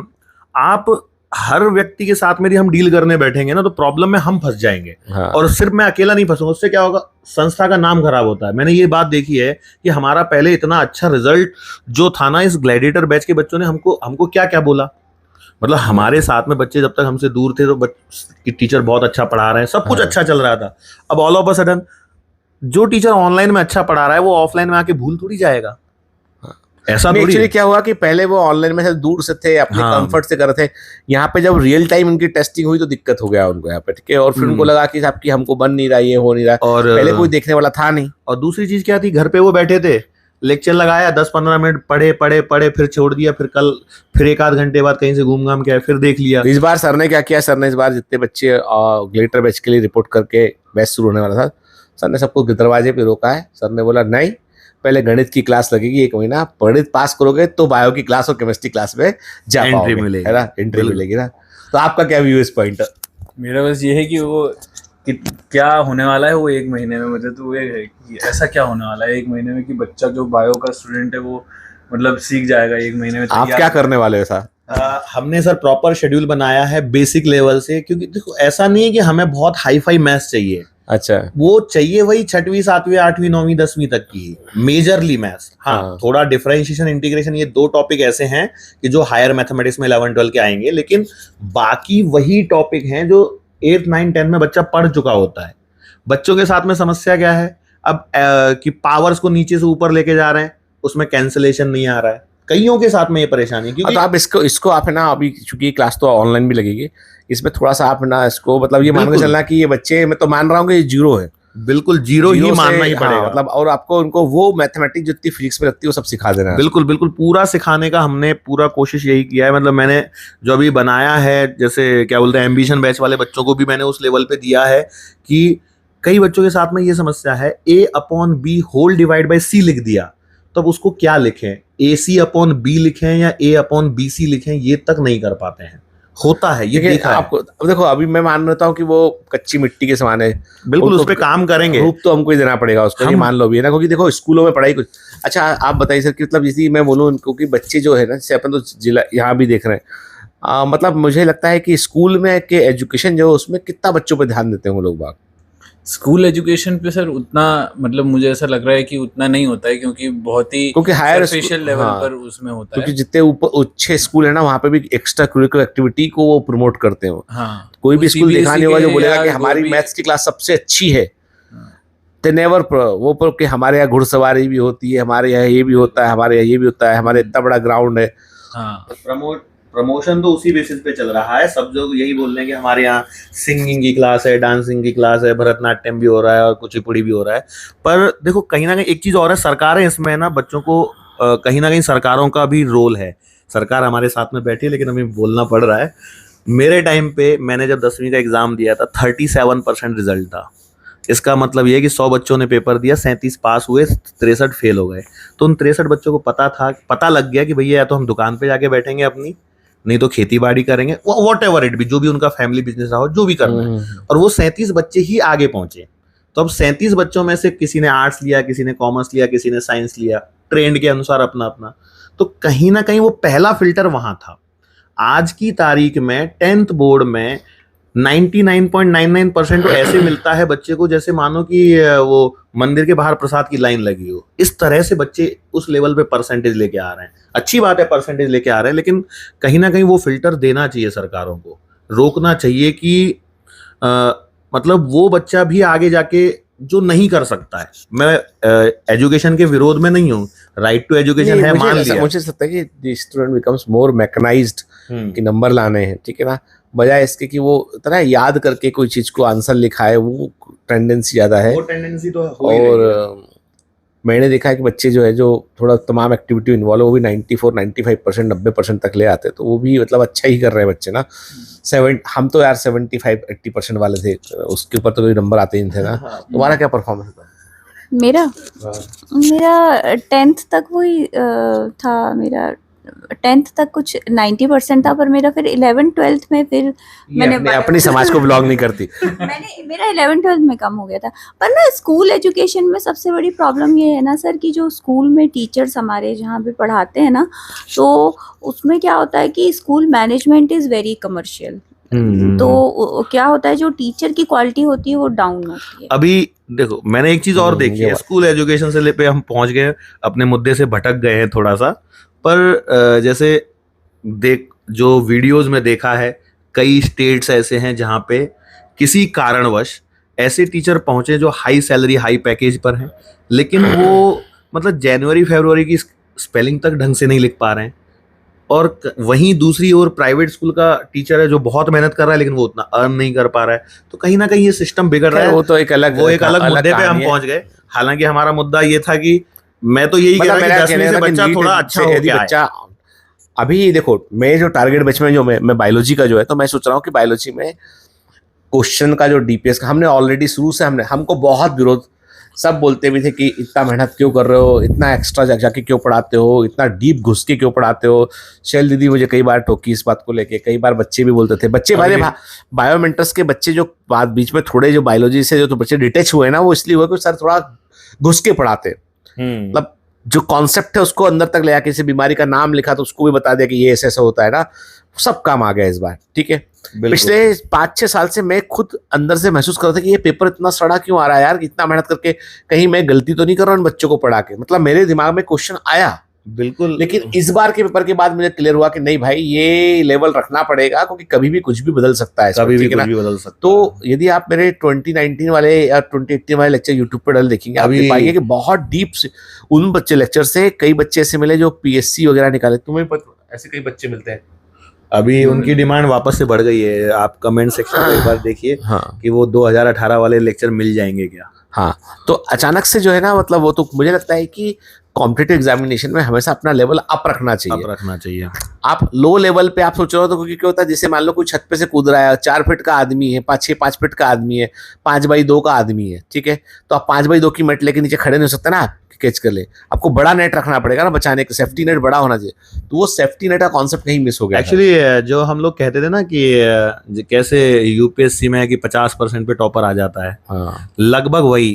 आप हर व्यक्ति के साथ में यदि हम डील करने बैठेंगे ना तो प्रॉब्लम में हम फंस जाएंगे। हाँ। और सिर्फ मैं अकेला नहीं फंसूंगा, उससे क्या होगा, संस्था का नाम खराब होता है। मैंने ये बात देखी है कि हमारा पहले इतना अच्छा रिजल्ट जो था ना, इस ग्लैडिएटर बैच के बच्चों ने हमको क्या क्या बोला, मतलब हमारे साथ में बच्चे जब तक हमसे दूर थे तो टीचर बहुत अच्छा पढ़ा रहे हैं, सब कुछ हाँ। अच्छा चल रहा था। अब ऑल ऑफ अ सडन जो टीचर ऑनलाइन में अच्छा पढ़ा रहा है वो ऑफलाइन में आके भूल थोड़ी जाएगा, ऐसा थोड़ी एक्चुअली है। क्या हुआ कि पहले वो ऑनलाइन में से दूर से थे, अपने हाँ। कंफर्ट से कर रहे थे। यहाँ पे जब रियल टाइम उनकी टेस्टिंग हुई तो दिक्कत हो गया उनको यहाँ पे, ठीक है। और फिर उनको लगा कि साहब कि हमको बन नहीं रहा, ये हो नहीं रहा, और पहले कोई देखने वाला था नहीं। और दूसरी चीज क्या थी, घर पे वो बैठे थे, लेक्चर लगाया 10-15 मिनट पढ़े पढ़े पढ़े, फिर छोड़ दिया, फिर कल फिर 1 आध घंटे बाद कहीं से घूम घाम के आए, फिर देख लिया। तो इस बार सर ने क्या किया, सर ने इस बार जितने बच्चे ग्लेटर बैच के लिए रिपोर्ट करके बैच शुरू होने वाला था, सर ने सबको दरवाजे पे रोका है। सर ने बोला नहीं, पहले गणित की क्लास लगेगी 1 महीना, गणित पास करोगे तो बायो की क्लास और केमिस्ट्री क्लास में जा एंट्री पाओगे, मिलेगी। है ना, एंट्री मिलेगी ना। तो आपका क्या व्यू इस पॉइंट? मेरा बस ये है कि वो क्या होने वाला है वो 1 महीने में, मुझे तो ये है कि ऐसा क्या होने वाला है 1 महीने में कि बच्चा जो बायो का स्टूडेंट है वो मतलब सीख जाएगा 1 महीने में। आप क्या करने वाले हो सर? हमने सर प्रॉपर शेड्यूल बनाया है बेसिक लेवल से, क्योंकि देखो ऐसा नहीं है कि हमें बहुत हाई फाई मैथ्स चाहिए, अच्छा, वो चाहिए वही 6वीं 7वीं 8वीं 9वीं 10वीं तक की मेजरली मैथ्स। हाँ, थोड़ा डिफरेंशिएशन इंटीग्रेशन, ये 2 टॉपिक ऐसे हैं कि जो हायर मैथमेटिक्स में 11-12 के आएंगे, लेकिन बाकी वही टॉपिक हैं जो 8, 9, 10 में बच्चा पढ़ चुका होता है। बच्चों के साथ में समस्या क्या है अब, कि पावर्स को नीचे से ऊपर लेके जा रहे हैं, उसमें कैंसिलेशन नहीं आ रहा है, कईयों के साथ में ये परेशानी है। क्योंकि तो आप इसको आप है ना, अभी चूंकि क्लास तो ऑनलाइन भी लगेगी, इसमें थोड़ा सा आप ना इसको मतलब ये मान के चलना कि ये बच्चे, मैं तो मान रहा हूँ कि ये जीरो है, बिल्कुल जीरो ही मानना ही पड़ेगा। मतलब और आपको उनको वो मैथमेटिक्स जितनी फिजिक्स में लगती है वो सब सिखा देना है। बिल्कुल बिल्कुल, पूरा सिखाने का हमने पूरा कोशिश यही किया है। मतलब मैंने जो अभी बनाया है, जैसे क्या बोलते हैं, एम्बिशन बैच वाले बच्चों को भी मैंने उस लेवल पे दिया है कि कई बच्चों के साथ में ये समस्या है, A/B whole divide by C लिख दिया, तो अब उसको क्या लिखें, AC/B लिखें या A/BC लिखें, ये तक नहीं कर पाते हैं। होता है, ये देखा है। आपको अब देखो, अभी मैं मान लेता हूँ कि वो कच्ची मिट्टी के समान है, बिल्कुल उस पे काम करेंगे, रूप तो हमको ही देना पड़ेगा उसको, ये मान लो भी है ना, क्योंकि देखो स्कूलों में पढ़ाई कुछ। अच्छा आप बताइए सर कि मतलब जैसे मैं बोलूँ, क्योंकि बच्चे जो है ना, जैसे अपन तो जिला यहाँ भी देख रहे हैं, मतलब मुझे लगता है कि स्कूल में के एजुकेशन जो है उसमें कितना बच्चों पर ध्यान देते हैं वो लोग बाग? स्कूल एजुकेशन पे सर उतना, मतलब मुझे ऐसा लग रहा है कि उतना नहीं होता है, क्योंकि बहुत ही क्योंकि हायर सरफेशियल लेवल पर उसमें होता है। क्योंकि जितने ऊपर अच्छे स्कूल है ना, वहाँ पे भी एक्स्ट्रा करिकुलर एक्टिविटी को वो प्रमोट करते हो। हाँ, कोई भी स्कूल देखा नहीं होगा जो बोलेगा कि या हमारी कोई भी- मैथ्स की क्लास सबसे अच्छी है, तो नेवर वो पर कि हमारे यहाँ घुड़सवारी भी होती है, हमारे यहाँ ये भी होता है, हमारे यहाँ ये भी होता है, हमारे इतना बड़ा ग्राउंड है। हाँ, प्रमोशन तो उसी बेसिस पे चल रहा है। सब लोग यही बोल रहे हैं कि हमारे यहाँ सिंगिंग की क्लास है, डांसिंग की क्लास है, भरतनाट्यम भी हो रहा है और कुचिपुड़ी भी हो रहा है। पर देखो कहीं ना कहीं एक चीज और है, सरकारें इसमें ना बच्चों को कहीं ना कहीं सरकारों का भी रोल है। सरकार हमारे साथ में बैठी है, लेकिन हमें बोलना पड़ रहा है। मेरे टाइम पे मैंने जब 10वीं का एग्जाम दिया था, 37% रिजल्ट था। इसका मतलब ये है कि 100 बच्चों ने पेपर दिया, 37 पास हुए, 63 फेल हो गए। तो उन 63 बच्चों को पता लग गया कि भैया या तो हम दुकान पे जाके बैठेंगे अपनी, नहीं तो खेती बाड़ी करेंगे, वॉट एवर इट भी, जो भी उनका फैमिली बिजनेस रहा हो, जो भी करना है। और वो 37 बच्चे ही आगे पहुंचे। तो अब 37 बच्चों में से किसी ने आर्ट्स लिया, किसी ने कॉमर्स लिया, किसी ने साइंस लिया, ट्रेंड के अनुसार अपना अपना। तो कहीं ना कहीं वो पहला फिल्टर वहां था। आज की तारीख में 10th बोर्ड में 99.99% तो ऐसे मिलता है बच्चे को जैसे मानो कि वो मंदिर के बाहर प्रसाद की लाइन लगी हो। इस तरह से बच्चे उस लेवल पे परसेंटेज लेके आ रहे हैं। अच्छी बात है परसेंटेज लेके आ रहे हैं, लेकिन कहीं ना कहीं वो फिल्टर देना चाहिए सरकारों को, रोकना चाहिए कि मतलब वो बच्चा भी आगे जाके जो नहीं कर सकता है। मैं एजुकेशन के विरोध में नहीं हूँ, राइट टू एजुकेशन है, मान लिया। मुझे लगता है कि स्टूडेंट बिकम्स मोर मैकेनाइज्ड कि नंबर लाने हैं, ठीक है ना, बजाय इसके कि वो इतना याद करके कोई चीज को आंसर लिखा है, वो टेंडेंसी ज्यादा है। वो टेंडेंसी तो हो ही रही है। और मैंने देखा है कि बच्चे जो है जो थोड़ा तमाम एक्टिविटी इन्वॉल्व, वो भी 94-95%, 90% तक ले आते, तो वो भी मतलब अच्छा ही कर रहे हैं बच्चे ना। हम तो यार 75-80% वाले थे, उसके ऊपर तो कोई नंबर आते ही नहीं थे ना। तुम्हारा क्या परफॉर्मेंस था? मेरा 10th तक वही था, मेरा 10th तक कुछ 90% था, पर मेरा फिर 11th-12th में फिर मैंने अपनी समाज को ब्लॉग नहीं करती। मेरा 11th-12th में कम हो गया था। पर ना स्कूल एजुकेशन में सबसे बड़ी प्रॉब्लम ये है ना सर, कि जो स्कूल में टीचर्स हमारे जहाँ पे पढ़ाते हैं ना, तो उसमें क्या होता है कि school management is very commercial. तो क्या होता है, जो टीचर की क्वालिटी होती है वो डाउन होती है। अभी देखो, मैंने एक चीज और देखी है, स्कूल एजुकेशन से ले पे हम पहुंच गए, अपने मुद्दे से भटक गए हैं थोड़ा सा, पर जैसे जो वीडियोस में देखा है, कई स्टेट्स ऐसे हैं जहां पे किसी कारणवश ऐसे टीचर पहुंचे जो हाई सैलरी हाई पैकेज पर हैं, लेकिन वो मतलब जनवरी फरवरी की स्पेलिंग तक ढंग से नहीं लिख पा रहे हैं। और वहीं दूसरी ओर प्राइवेट स्कूल का टीचर है जो बहुत मेहनत कर रहा है, लेकिन वो उतना अर्न नहीं कर पा रहा है। तो कहीं ना कहीं ये सिस्टम बिगड़ रहा है। वो तो एक अलग मुद्दे पे हम पहुंच गए। हालांकि हमारा मुद्दा ये था कि मैं तो यही कह रहा कि 10वीं से बच्चा थोड़ा अच्छा हो गया है। अभी देखो, मैं जो टारगेट बैच में जो मैं बायोलॉजी का जो है, तो मैं सोच रहा हूँ कि बायोलॉजी में क्वेश्चन का जो डीपीएस का हमने ऑलरेडी शुरू से हमको बहुत विरोध, सब बोलते भी थे कि इतना मेहनत क्यों कर रहे हो, इतना एक्स्ट्रा जाके क्यों पढ़ाते हो, इतना डीप घुस के क्यों पढ़ाते हो। शैल दीदी मुझे कई बार टोकी इस बात को लेके, कई बार बच्चे भी बोलते थे, बच्चे वाले बायोमेंटर्स के बच्चे जो बात बीच में थोड़े जो बायोलॉजी से जो तो बच्चे डिटेच हुए ना, वो इसलिए हुए कि सर थोड़ा घुस के पढ़ाते, मतलब जो कॉन्सेप्ट है उसको अंदर तक ले आके, किसी बीमारी का नाम लिखा तो उसको भी बता दिया कि ये ऐसा होता है ना। सब काम आ गया इस बार, ठीक है। पिछले 5-6 साल से मैं खुद अंदर से महसूस कर रहा था कि ये पेपर इतना सड़ा क्यों आ रहा है यार, इतना मेहनत करके कहीं मैं गलती तो नहीं कर रहा हूँ इन बच्चों को पढ़ा के। मतलब मेरे दिमाग में क्वेश्चन आया बिल्कुल, लेकिन इस बार के पेपर के बाद मुझे क्लियर हुआ कि नहीं भाई, ये लेवल रखना पड़ेगा, क्योंकि कभी भी कुछ भी बदल सकता है, कभी भी कुछ भी बदल सकता है। तो यदि आप मेरे 2019 वाले या 2018 वाले लेक्चर यूट्यूब पर डाल देखेंगे, आप देख पाएंगे कि बहुत डीप उन बच्चे लेक्चर से कई बच्चे ऐसे मिले जो पीएससी वगैरह निकाले। तुम्हें ऐसे कई बच्चे मिलते हैं। अभी उनकी डिमांड वापस से बढ़ गई है। आप कमेंट सेक्शन में एक बार देखिए कि वो 2018 वाले लेक्चर मिल जाएंगे क्या। हाँ, तो अचानक से जो है ना, मतलब वो तो मुझे लगता है कि कॉम्पिटिटिव एग्जामिनेशन में हमेशा अपना लेवल अप रखना चाहिए। आप लो लेवल पे आप सोच रहे हो तो, क्योंकि क्या होता है, जैसे मान लो कोई छत पे से कूद रहा है, 4 फीट का आदमी है, 5 फीट का आदमी है, 5x2 का आदमी है, ठीक है, तो आप 5x2 की मैट लेके नीचे खड़े नहीं हो सकते ना, कैच कर ले। आपको बड़ा नेट रखना पड़ेगा ना बचाने के, सेफ्टी नेट बड़ा होना चाहिए। तो वो सेफ्टी नेट का कॉन्सेप्ट कहीं मिस हो गया। एक्चुअली जो हम लोग कहते थे ना कि कैसे यूपीएससी में है कि 50% पे टॉपर आ जाता है, लगभग वही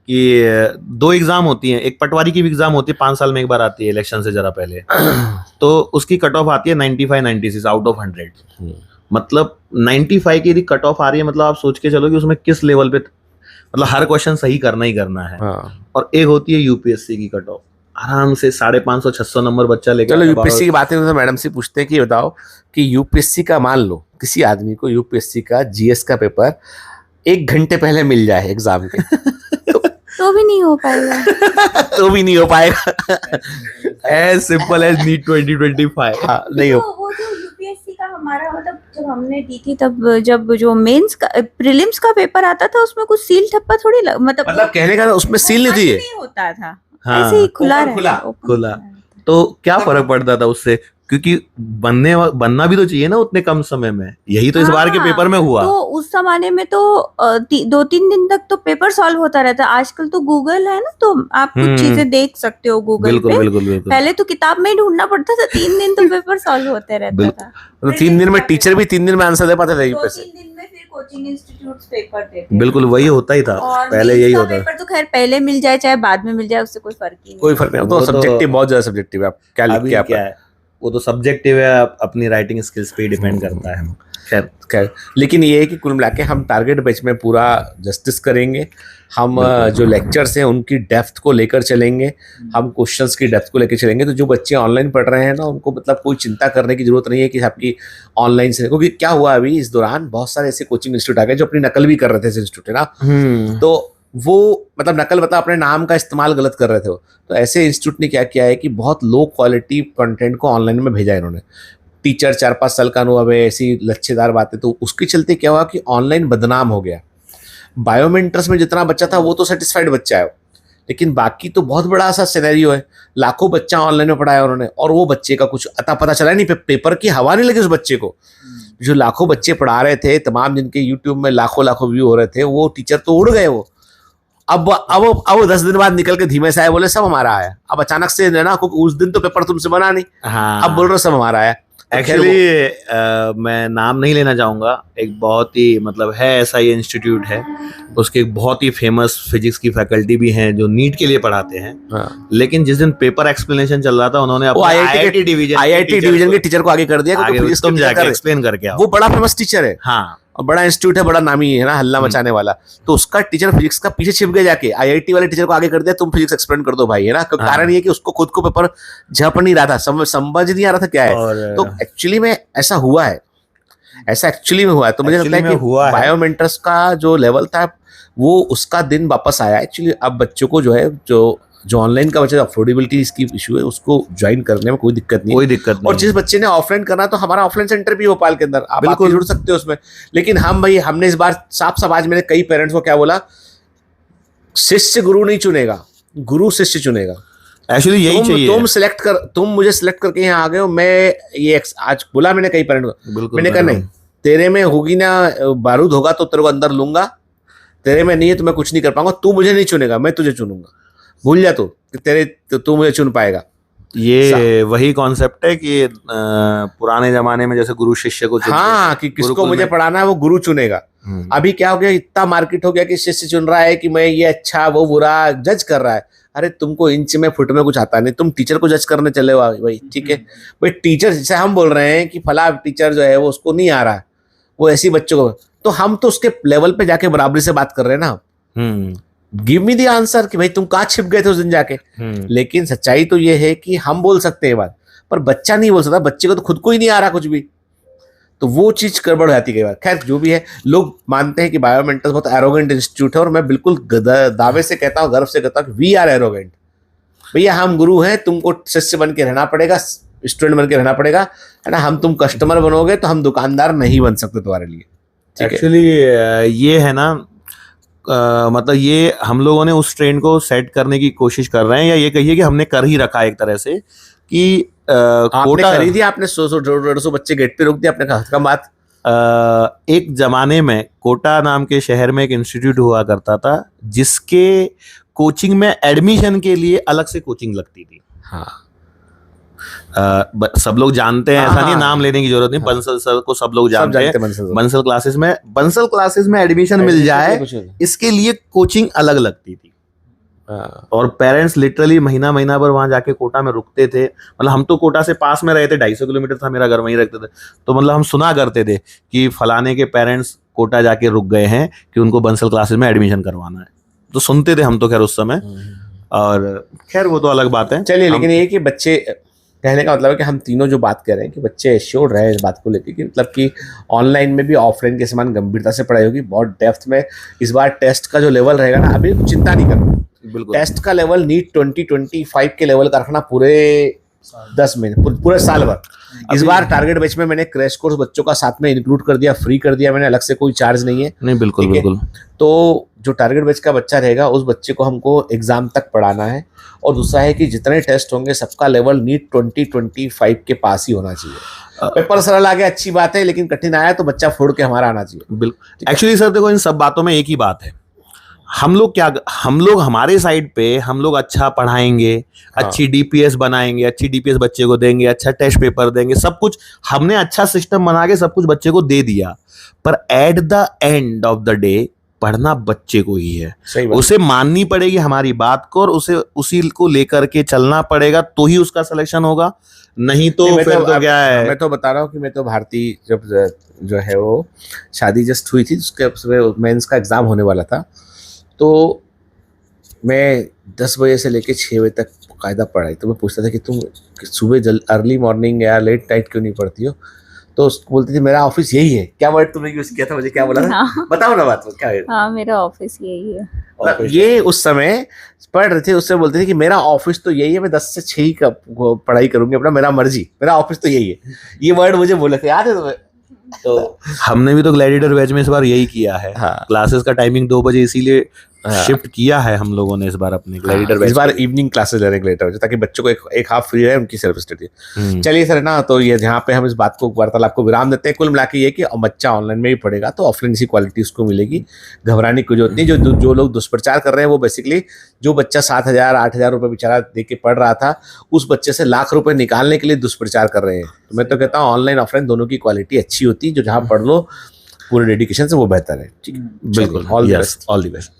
कि 2 एग्जाम होती हैं। एक पटवारी की भी एग्जाम होती है, 5 साल में एक बार आती है, इलेक्शन से जरा पहले। तो उसकी कट ऑफ आती है 95-96 आउट ऑफ 100। मतलब 95 की यदि कट ऑफ आ रही है, मतलब आप सोच के चलो कि उसमें किस लेवल पे, मतलब हर क्वेश्चन सही करना ही करना है। और एक होती है यूपीएससी की कट ऑफ, आराम से 550-600 नंबर बच्चा लेकर। चलो यूपीएससी की बातें तो मैडम से पूछते हैं कि बताओ कि यूपीएससी का, मान लो किसी आदमी को यूपीएससी का जीएस का पेपर 1 घंटे पहले मिल जाए एग्जाम के, तो भी नहीं हो पाएगा। तो भी नहीं हो पाएगा। As simple as NEET 2025। नहीं हो। वो जो यूपीएससी का हमारा, मतलब जब हमने दी थी, तब जब जो मेंस का प्रीलिम्स का पेपर आता था, उसमें कुछ सील ठप्पा थोड़ी मतलब कहने का उसमें सील नहीं थी, नहीं होता था, ऐसे ही खुला। तो क्या फर्क पड़ता था उससे, क्योंकि बनना भी तो चाहिए ना उतने कम समय में। यही तो इस बार के पेपर में हुआ। तो उस जमाने में तो 2-3 दिन तक तो पेपर सॉल्व होता रहता। आजकल तो गूगल है ना, तो आप कुछ चीजें देख सकते हो गूगल पे। बिल्कुल। पहले तो किताब में ही ढूंढना पड़ता था, 3 दिन तो पेपर सॉल्व होते रहता था। तो 3 दिन में टीचर भी 3 दिन में आंसर दे पाते थे। 2-3 दिन में फिर कोचिंग इंस्टीट्यूट्स पेपर देते। बिल्कुल वही होता ही था, पहले यही होता था। पेपर तो खैर पहले मिल जाए चाहे बाद में मिल जाए, उससे कोई फर्क ही नहीं। कोई फर्क नहीं, तो सब्जेक्टिव, बहुत ज्यादा सब्जेक्टिव है। आप क्या लिख के आप, क्या है वो तो सब्जेक्टिव है, अपनी राइटिंग स्किल्स पे डिपेंड करता है। खैर लेकिन ये है कि कुल मिला के हम टारगेट बैच में पूरा जस्टिस करेंगे। हम जो लेक्चर्स हैं उनकी डेप्थ को लेकर चलेंगे, हम क्वेश्चंस की डेप्थ को लेकर चलेंगे। तो जो बच्चे ऑनलाइन पढ़ रहे हैं ना, उनको मतलब कोई चिंता करने की जरूरत नहीं है कि आपकी ऑनलाइन से, क्योंकि क्या हुआ अभी इस दौरान बहुत सारे ऐसे कोचिंग इंस्टीट्यूट आ गए जो अपनी नकल भी कर रहे थे इंस्टीट्यूट, है ना। तो वो मतलब नकल, मतलब अपने नाम का इस्तेमाल गलत कर रहे थे वो। तो ऐसे इंस्टीट्यूट ने क्या किया है कि बहुत लो क्वालिटी कंटेंट को ऑनलाइन में भेजा इन्होंने। टीचर 4-5 साल का अनुभव है, ऐसी लच्छेदार बातें, तो उसके चलते क्या हुआ कि ऑनलाइन बदनाम हो गया। बायोमेंटर्स में जितना बच्चा था वो तो सेटिस्फाइड बच्चा है, लेकिन बाकी तो बहुत बड़ा सा सिनेरियो है, लाखों बच्चा ऑनलाइन में पढ़ाया उन्होंने, और वो बच्चे का कुछ अता पता चला नहीं, पेपर की हवा नहीं लगी उस बच्चे को। जो लाखों बच्चे पढ़ा रहे थे, तमाम जिनके यूट्यूब में लाखों लाखों व्यू हो रहे थे, वो टीचर तो उड़ गए। वो अब 10 दिन बाद निकल के धीमे से आए, बोले सब हमारा आया। अब अचानक से ना, उस दिन तो पेपर तुमसे बना नहीं, हाँ, अब बोल रहे सब हमारा आया। एक्चुअली मैं नाम नहीं लेना चाहूंगा, एक बहुत ही मतलब है ऐसा ये इंस्टीट्यूट है, उसके एक बहुत ही फेमस फिजिक्स की फैकल्टी भी हैं जो नीट के लिए पढ़ाते हैं। हाँ। लेकिन जिस दिन पेपर एक्सप्लेनेशन चल रहा था, उन्होंने आईआईटी डिवीजन के टीचर को आगे कर दिया, तुम जाके एक्सप्लेन करके आओ। वो बड़ा फेमस टीचर है, हाँ, और बड़ा इंस्टीट्यूट है, बड़ा नामी है ना, हल्ला मचाने वाला। तो उसका टीचर फिजिक्स का पीछे छिप गया जाके, आईआईटी वाले टीचर को आगे कर दिया, तुम फिजिक्स एक्सप्लेन कर दो भाई, है ना। कारण ये कि उसको खुद को पेपर झप नहीं रहा था, समझ नहीं आ रहा था क्या है। तो एक्चुअली में ऐसा हुआ है, ऐसा एक्चुअली में हुआ है। तो मुझे लगता है कि बायोमेंटर्स का जो लेवल था वो उसका दिन वापस आया एक्चुअली। अब बच्चों को जो है, जो ऑनलाइन का बच्चा अफोर्डेबिलिटी इसकी इशू है, उसको ज्वाइन करने में कोई दिक्कत नहीं, और जिस बच्चे ने ऑफलाइन करना, तो हमारा ऑफलाइन सेंटर भी भोपाल के अंदर, आप बिल्कुल जुड़ सकते हो उसमें। लेकिन हमने इस बार साफ साफ, आज मैंने कई पेरेंट्स को क्या बोला, शिष्य गुरु नहीं चुनेगा, गुरु शिष्य चुनेगा। एक्चुअली यही चाहिए। तुम मुझे सिलेक्ट करके यहाँ आ गए हो, मैं ये आज बोला मैंने कई पेरेंट को, मैंने कहा नहीं, तेरे में होगी ना बारूद होगा तो तेरे को अंदर लूंगा, तेरे में नहीं है तो मैं कुछ नहीं कर पाऊंगा, तू मुझे नहीं चुनेगा, मैं तुझे चुनूंगा। भूल जा तू मुझे चुन पाएगा। ये वही कॉन्सेप्ट है कि पुराने जमाने में जैसे गुरु शिष्य को, हाँ, कि किसको मुझे पढ़ाना है वो गुरु चुनेगा। अभी क्या हो गया, इतना मार्केट हो गया कि शिष्य चुन रहा है कि मैं ये अच्छा वो बुरा जज कर रहा है। अरे तुमको इंच में फुट में कुछ आता नहीं, तुम टीचर को जज करने चले हो भाई, ठीक है भाई। टीचर जैसे हम बोल रहे हैं कि फला टीचर जो है वो उसको नहीं आ रहा है, वो ऐसी बच्चों को, तो हम तो उसके लेवल पे जाके बराबरी से बात कर रहे हैं ना। गिव मी द आंसर कि भाई तुम कहाँ छिप गए थे उस दिन जाके। लेकिन सच्चाई तो ये है कि हम बोल सकते हैं बात, पर बच्चा नहीं बोल सकता, बच्चे को तो खुद को ही नहीं आ रहा कुछ भी, तो वो चीज गड़बड़ हो जाती है कई बार। खैर जो भी है, लोग मानते हैं कि बायोमेंटल्स बहुत एरोगेंट इंस्टीट्यूट है, और मैं बिल्कुल दावे से कहता हूँ, गर्व से कहता हूँ कि वी आर एरोगेंट। भैया हम गुरु हैं, तुमको शिष्य बन के रहना पड़ेगा, स्टूडेंट बन के रहना पड़ेगा, है ना। हम तुम कस्टमर बनोगे तो हम दुकानदार नहीं बन सकते तुम्हारे लिए। एक्चुअली ये है ना, मतलब ये हम लोगों ने उस ट्रेंड को सेट करने की कोशिश कर रहे हैं, या ये कहिए कि हमने कर ही रखा है एक तरह से कि आपने खरीदी, आपने 100-150 बच्चे गेट पे रोक दिया, आपने कहा कम बात। एक जमाने में कोटा नाम के शहर में एक इंस्टीट्यूट हुआ करता था, जिसके कोचिंग में एडमिशन के लिए अलग से कोचिंग लगती थी। हाँ, सब लोग जानते हैं, ऐसा नहीं, नाम लेने की जरूरत नहीं। बंसल सर को सब लोग जानते हैं। बंसल क्लासेस में एडमिशन मिल जाए, इसके लिए कोचिंग अलग लगती थी। और पेरेंट्स लिटरली महीना भर वहां जाके कोटा में रुकते थे। मतलब हम तो कोटा से पास में रहे थे, 250 किलोमीटर था मेरा घर, वहीं रखते थे। तो मतलब हम सुना करते थे कि फलाने के पेरेंट्स कोटा जाके रुक गए हैं कि उनको बंसल क्लासेस में एडमिशन करवाना है, तो सुनते थे हम तो खैर उस समय। और खैर वो तो अलग बात है। चलिए, लेकिन ये कि बच्चे, कहने का मतलब है कि हम तीनों जो बात कर रहे हैं कि बच्चे एश्योर्ड रहे इस बात को लेकर कि मतलब कि ऑनलाइन में भी ऑफलाइन के समान गंभीरता से पढ़ाई होगी, बहुत डेप्थ में। इस बार टेस्ट का जो लेवल रहेगा ना, अभी चिंता नहीं करना, बिल्कुल टेस्ट का लेवल नीट 2025 के लेवल का रखना पूरे 10 महीने, पूरे साल भर। इस बार टारगेट बैच में मैंने क्रैश कोर्स बच्चों का साथ में इंक्लूड कर दिया, फ्री कर दिया मैंने, अलग से कोई चार्ज नहीं है। नहीं, बिल्कुल। तो जो टारगेट बैच का बच्चा रहेगा, उस बच्चे को हमको एग्जाम तक पढ़ाना है। और दूसरा है कि जितने टेस्ट होंगे सबका लेवल नीट 2025 के पास ही होना चाहिए। पेपर सरल आ गया अच्छी बात है, लेकिन कठिन आया तो बच्चा फोड़ के हमारा आना चाहिए। बिल्कुल। एक्चुअली सर देखो, इन सब बातों में एक ही बात है, हम लोग हमारे साइड पे हम लोग अच्छा पढ़ाएंगे, अच्छी डीपीएस बनाएंगे, अच्छी डीपीएस बच्चे को देंगे, अच्छा टेस्ट पेपर देंगे, सब कुछ हमने अच्छा सिस्टम बना के सब कुछ बच्चे को दे दिया। पर at the end of the day पढ़ना बच्चे को ही है। उसे माननी पड़ेगी हमारी बात को, और उसे उसी को लेकर के चलना पड़ेगा, तो ही उसका सिलेक्शन होगा। नहीं तो फिर तो क्या है। मैं तो बता रहा हूँ कि मैं तो भारती जब जो है वो शादी जस्ट हुई थी, उसके मेंस का एग्जाम होने वाला था, तो मैं 10 बजे से लेके 6 बजे तक कायदा पढ़ाई। तो मैं पूछता था कि तुम सुबह अर्ली मॉर्निंग या लेट नाइट क्यों नहीं पढ़ती हो? तो उसको बोलती थी मेरा ऑफिस यही है। क्या वर्ड तुमने यूज किया था, मुझे क्या बोला था? हाँ। बताओ ना बात, क्या है? हाँ, मेरा ऑफिस यही है। ये उस समय पढ़ रहे थे, उससे बोलते थे कि मेरा ऑफिस तो यही है, मैं 10 से 6 ही का पढ़ाई करूंगी अपना, मेरा मर्जी, मेरा ऑफिस तो यही है। ये वर्ड मुझे बोले थे, याद है तुम्हें? तो हमने भी तो ग्लैडिएटर बैच में इस बार यही किया है। हाँ। क्लासेस का टाइमिंग 2 बजे इसीलिए शिफ्ट किया है हम लोगों ने इस बार अपने ग्लैडिएटर इस बैच बार इवनिंग क्लासेस ले रहे हैं ग्लैडिएटर, ताकि बच्चों को एक हाफ फ्री रहे, उनकी सेल्फ स्टडी। चलिए सर ना, तो ये जहाँ पे हम इस बात को वार्तालाप को विराम देते हैं। कुल मिला के ये कि बच्चा ऑनलाइन में भी पढ़ेगा तो ऑफलाइन इसी क्वालिटी उसको मिलेगी, घबराने की जरूरत नहीं। जो लोग दुष्प्रचार कर रहे हैं वो बेसिकली जो बच्चा 7,000 8,000 रुपये बेचारा दे के पढ़ रहा था, उस बच्चे से लाख रुपए निकालने के लिए दुष्प्रचार कर रहे हैं। तो मैं तो कहता हूँ ऑनलाइन ऑफलाइन दोनों की क्वालिटी अच्छी होती है, जो जहाँ पढ़ लो पूरे डेडिकेशन से वो बेहतर है। ठीक है, बिल्कुल, all the yes. Best, all the best.